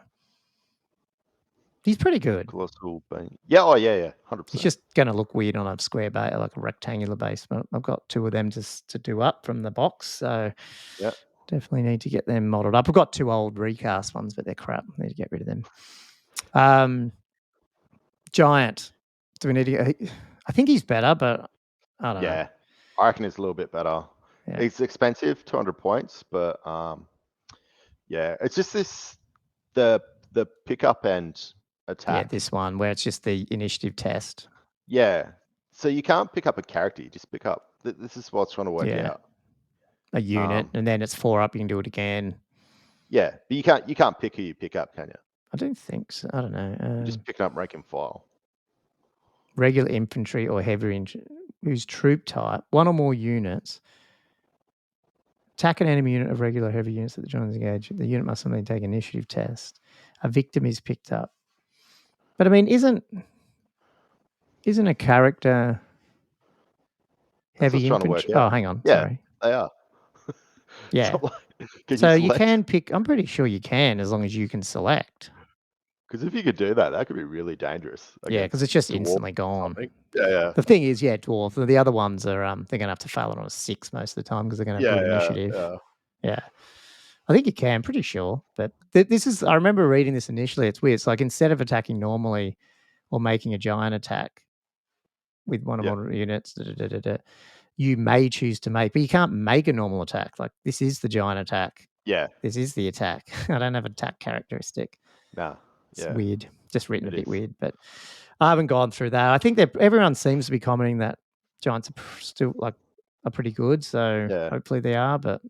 He's pretty good. Colossal Bane. Yeah. Oh, yeah. 100%. He's just going to look weird on a square base, like a rectangular base. But I've got 2 of them just to do up from the box. So definitely need to get them modelled up. I've got 2 old recast ones, but they're crap. Need to get rid of them. Giant. Do we need to get... I think he's better, but I don't know. Yeah. I reckon it's a little bit better. Yeah. It's expensive, 200 points, but it's just the pickup and attack. Yeah, this one where it's just the initiative test. Yeah. So you can't pick up a character, you just pick up. This is what's trying to work out. A unit, and then it's 4 up, you can do it again. Yeah, but you can't pick who you pick up, can you? I don't think so. I don't know. You just pick up rank and file. Regular infantry or heavy infantry whose troop type, 1 or more units. Attack an enemy unit of regular heavy units that the joins engage. The unit must suddenly take initiative test. A victim is picked up. But I mean, isn't a character heavy infantry? Oh, hang on. Yeah, sorry. They are. Yeah. So you can pick. I'm pretty sure you can, as long as you can select. Because if you could do that, that could be really dangerous. Yeah, because it's just instantly gone. Yeah. The thing is, dwarf. The other ones are they're going to have to fail it on a 6 most of the time because they're going to have good initiative. Yeah. I think you can, pretty sure. But this is, I remember reading this initially. It's weird. It's like instead of attacking normally or making a giant attack with 1 or more units, you may choose to make, but you can't make a normal attack. Like this is the giant attack. Yeah. This is the attack. I don't have an attack characteristic. No. It's weird. Just written a bit weird, but I haven't gone through that. I think that everyone seems to be commenting that giants are still are pretty good. So hopefully they are, but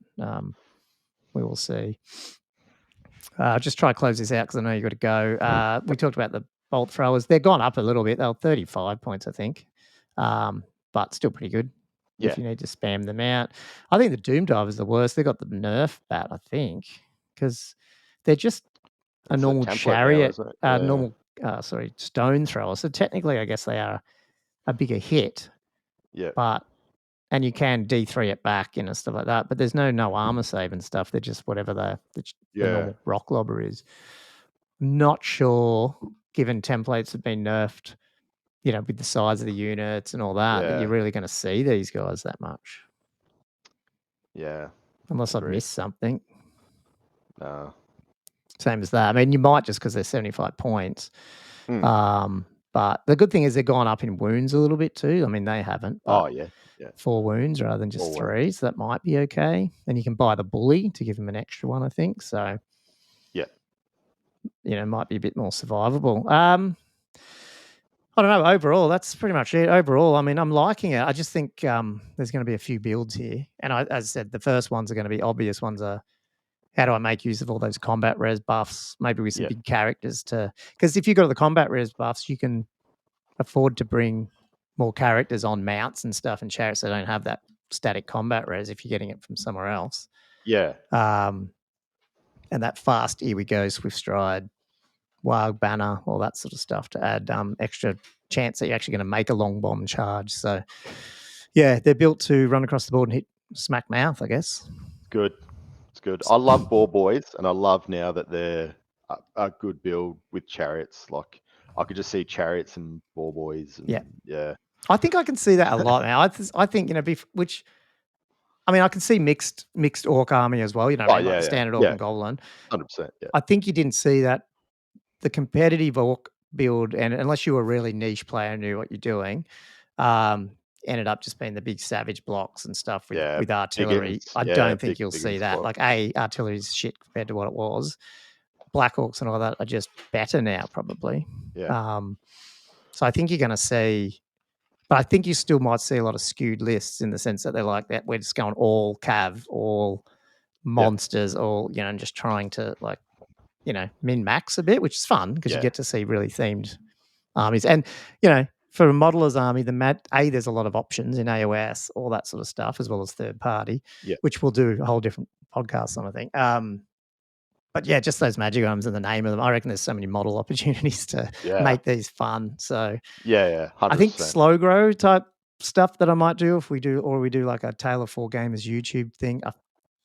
we will see. Just try to close this out because I know you got to go. We talked about the bolt throwers. They're gone up a little bit. They're 35 points, I think, but still pretty good. Yeah. If you need to spam them out. I think the Doom Dive is the worst. They got the nerf bat, I think, because they're just a normal chariot, stone thrower. So technically, I guess they are a bigger hit. Yeah. And you can D3 it back, stuff like that. But there's no armor save and stuff. They're just whatever the normal rock lobber is. Not sure, given templates have been nerfed, with the size of the units and all that you're really going to see these guys that much. Yeah. Unless I've missed something. No. Same as that. I mean, you might just because they're 75 points. But the good thing is they're gone up in wounds a little bit too. I mean, they haven't. But yeah. 4 wounds rather than just 3, so that might be okay. Then you can buy the bully to give him an extra one, I think. So, might be a bit more survivable. I don't know. Overall, that's pretty much it. Overall, I mean, I'm liking it. I just think there's going to be a few builds here. And as I said, the first ones are going to be obvious ones are, how do I make use of all those combat res buffs, maybe with some big characters because if you go to the combat res buffs, you can afford to bring more characters on mounts and stuff and chariots that don't have that static combat res if you're getting it from somewhere else. Yeah. And that fast, here we go, swift stride, Waaaaghh banner, all that sort of stuff to add extra chance that you're actually going to make a long bomb charge. So, yeah, they're built to run across the board and hit smack mouth, I guess. Good. It's good. I love boar boys, and I love now that they're a good build with chariots. Like, I could just see chariots and boar boys. And, yeah. I think I can see that a lot now. I think, which... I mean, I can see mixed orc army as well, like the standard orc and goblin. 100%, yeah. I think you didn't see that. The competitive orc build, and unless you were a really niche player and knew what you're doing, ended up just being the big savage blocks and stuff with artillery. I don't think you'll see that. Like, artillery is shit compared to what it was. Black orcs and all that are just better now, probably. Yeah. So I think you're going to see... But I think you still might see a lot of skewed lists in the sense that they're like that. We're just going all cav, all monsters, all, and just trying to min-max a bit, which is fun because you get to see really themed armies. And, for a modeler's army, there's a lot of options in AOS, all that sort of stuff, as well as third party, which we'll do a whole different podcast on, I think. But yeah, just those magic items and the name of them. I reckon there's so many model opportunities to make these fun. So 100%. I think slow grow type stuff that I might do if we do like a Tale of Four Gamers YouTube thing. I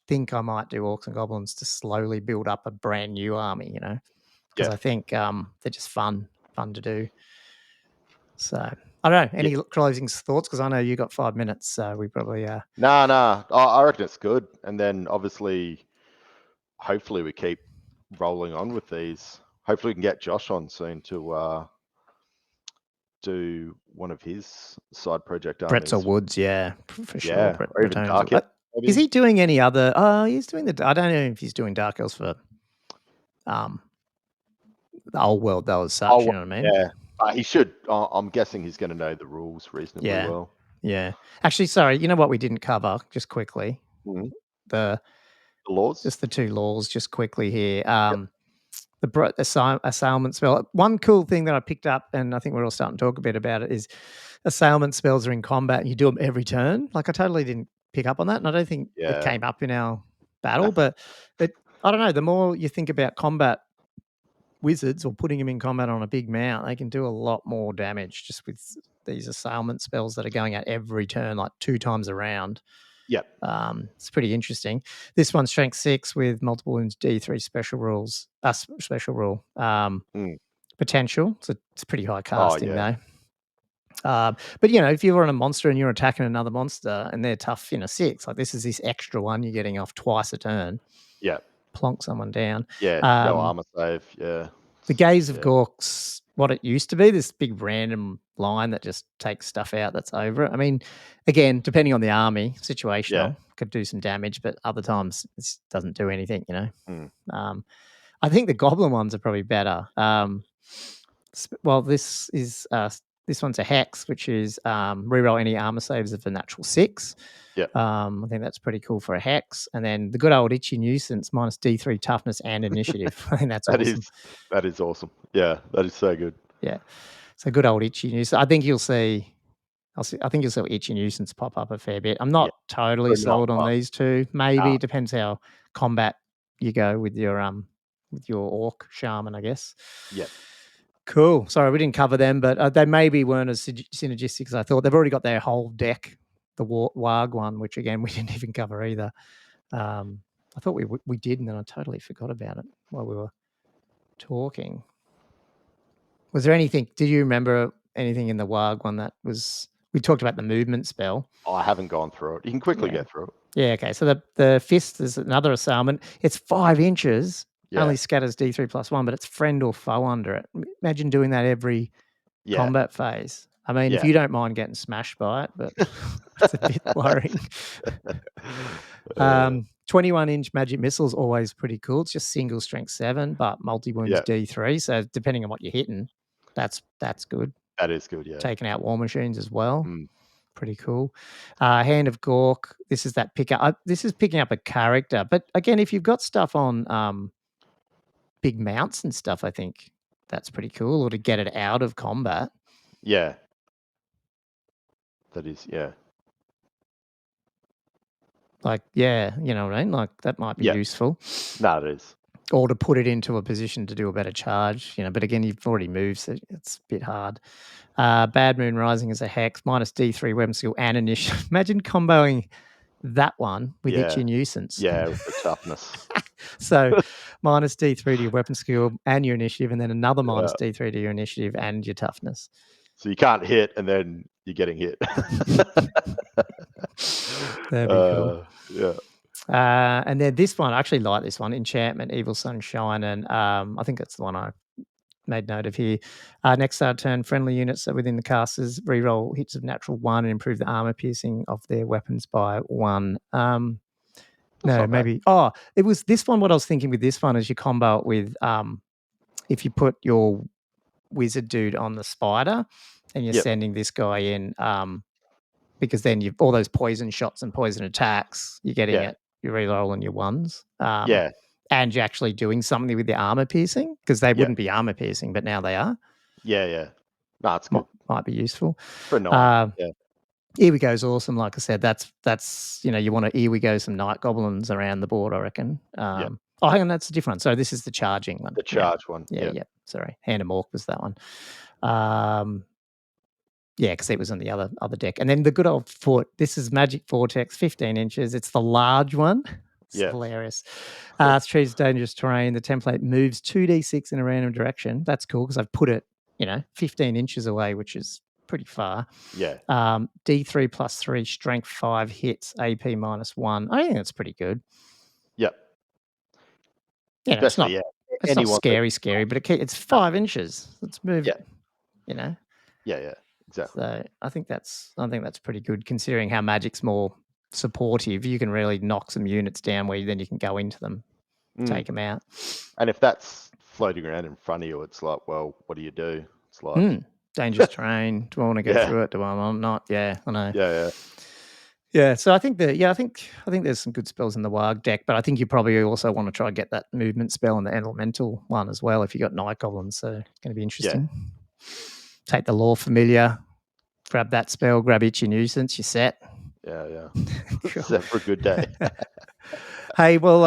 think I might do orcs and goblins to slowly build up a brand new army, because I think they're just fun to do. So I don't know. Any closing thoughts? Because I know you got 5 minutes, so we probably Nah. I reckon it's good. And then obviously, hopefully, we keep rolling on with these. Hopefully, we can get Josh on soon to do one of his side project armies. Bretzel Woods, for sure. Yeah, or even Dark Elves, maybe. Is he doing any other? He's doing I don't know if he's doing Dark Elves for the old world though, as such. You know what I mean? Yeah, he should. I'm guessing he's going to know the rules reasonably well. Yeah. Actually, sorry. You know what we didn't cover? Just quickly, the laws. Just the 2 laws. Just quickly here. The assailment spell. One cool thing that I picked up, and I think we're all starting to talk a bit about it, is assailment spells are in combat and you do them every turn. Like, I totally didn't pick up on that, and I don't think it came up in our battle. But I don't know. The more you think about combat wizards or putting them in combat on a big mount, they can do a lot more damage just with these assailment spells that are going out every turn, like 2 times around. It's pretty interesting. This one's strength 6 with multiple wounds, D3 special rules. Special rule. Potential. So it's pretty high casting though. But if you're on a monster and you're attacking another monster and they're tough, 6, like this is this extra one you're getting off twice a turn. Plonk someone down. No armor save. The Gaze of Gork's what it used to be, this big random line that just takes stuff out that's over it. I mean, again, depending on the army, situational, could do some damage, but other times it doesn't do anything, I think the Goblin ones are probably better. Well, this one's a Hex, which is reroll any armor saves of a natural 6. I think that's pretty cool for a Hex. And then the good old Itchy Nuisance minus D3 toughness and initiative. I think that's awesome. That is awesome. Yeah, that is so good. Yeah. So good old Itchy Nuisance. I think you'll see Itchy Nuisance pop up a fair bit. I'm not totally sold on these 2. Maybe it depends how combat you go with your Orc Shaman, I guess. Cool. Sorry, we didn't cover them, but they maybe weren't as synergistic as I thought. They've already got their whole deck, the Waaaaghh one, which again we didn't even cover either. I thought we did, and then I totally forgot about it while we were talking. Was there anything? Did you remember anything in the Waaaaghh one that was? We talked about the movement spell. I haven't gone through it. You can quickly get through it. Yeah. Okay. So the fist is another assailment. It's 5 inches. only scatters D3+1, but it's friend or foe under it. Imagine doing that every combat phase. I mean, if you don't mind getting smashed by it, but it's a bit worrying. 21-inch magic missiles always pretty cool. It's just single strength 7, but multi-wounds D3. So depending on what you're hitting, that's good. That is good, yeah. Taking out war machines as well. Pretty cool. Hand of Gork. This is that pickup. This is picking up a character. But again, if you've got stuff on big mounts and stuff, I think that's pretty cool. Or to get it out of combat. Yeah. That is, yeah. Like, yeah, you know what I mean? Like, that might be useful. No, it is. Or to put it into a position to do a better charge, you know. But again, you've already moved, so it's a bit hard. Bad Moon Rising is a hex, minus D3 weapon skill and initiative. Imagine comboing that one with Itchy Nuisance. Yeah, with the toughness. So minus D3 to your weapon skill and your initiative, and then another minus D3 to your initiative and your toughness. So you can't hit, and then you're getting hit. That'd be cool. Yeah. And then this one, I actually like this one, Enchantment, Evil Sunshine, and I think that's the one I made note of here. Next turn, friendly units that within the casters reroll hits of natural 1 and improve the armor piercing of their weapons by 1. No, maybe. Bad. Oh, it was this one. What I was thinking with this one is you combo it with if you put your wizard dude on the spider and you're sending this guy in, because then you've all those poison shots and poison attacks, you're getting it, you're rerolling your 1s. And you're actually doing something with the armor piercing, because they wouldn't be armor piercing, but now they are. Yeah. No, it's good. Might be useful. For 9. Here we go is awesome. Like I said, that's you know, you want to here we go some night goblins around the board, I reckon. Oh, hang on, that's a different one. So this is the charging one. The charge one. Yeah. Sorry, Hand of Mork was that one. Yeah, because it was on the other deck. And then the good old foot. This is Magic Vortex, 15 inches. It's the large one. It's hilarious. It's treated as dangerous terrain. The template moves 2d6 in a random direction. That's cool because I've put it, 15 inches away, which is pretty far. Yeah. D3 plus 3, strength 5 hits, AP minus 1. I think that's pretty good. Yep. Yeah, it's not scary, but it's 5 inches. Let's move it. Yeah, exactly. So I think that's pretty good considering how Magic's more supportive. You can really knock some units down where then you can go into them, take them out. And if that's floating around in front of you, it's like, well, what do you do? It's like dangerous terrain. Do I want to go through it? Do I not? Yeah, I know. Yeah. So I think I think there's some good spells in the Waaaaghh deck, but I think you probably also want to try and get that movement spell and the elemental one as well if you got night goblins. So it's going to be interesting. Take the Law Familiar, grab that spell, grab Itchy Nuisance, you're set. Yeah. Set for a good day. Hey, well,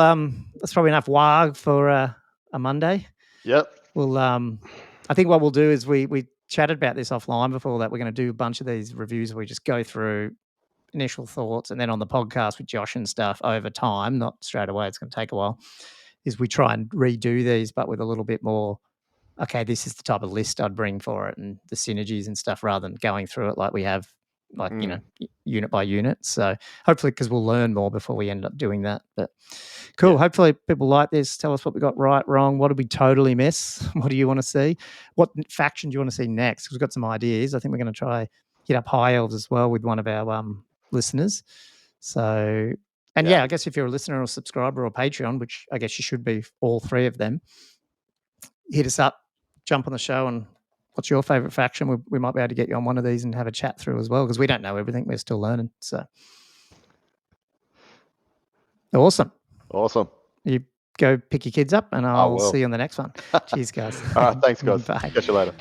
that's probably enough Waaaaghh for a Monday. Yep. Well, I think what we'll do is we chatted about this offline before that we're going to do a bunch of these reviews where we just go through initial thoughts, and then on the podcast with Josh and stuff over time, not straight away, it's going to take a while, is we try and redo these, but with a little bit more, okay, this is the type of list I'd bring for it and the synergies and stuff rather than going through it like we have, unit by unit. So hopefully, because we'll learn more before we end up doing that. But cool. Yeah. Hopefully people like this. Tell us what we got right, wrong. What did we totally miss? What do you want to see? What faction do you want to see next? Because we've got some ideas. I think we're going to try hit up High Elves as well with one of our listeners. So, and I guess if you're a listener or subscriber or Patreon, which I guess you should be all three of them, hit us up, jump on the show, and what's your favorite faction? We might be able to get you on one of these and have a chat through as well, because we don't know everything. We're still learning. So awesome. You go pick your kids up, and I'll see you on the next one. Cheers, guys. All right, thanks, guys. Bye. Catch you later.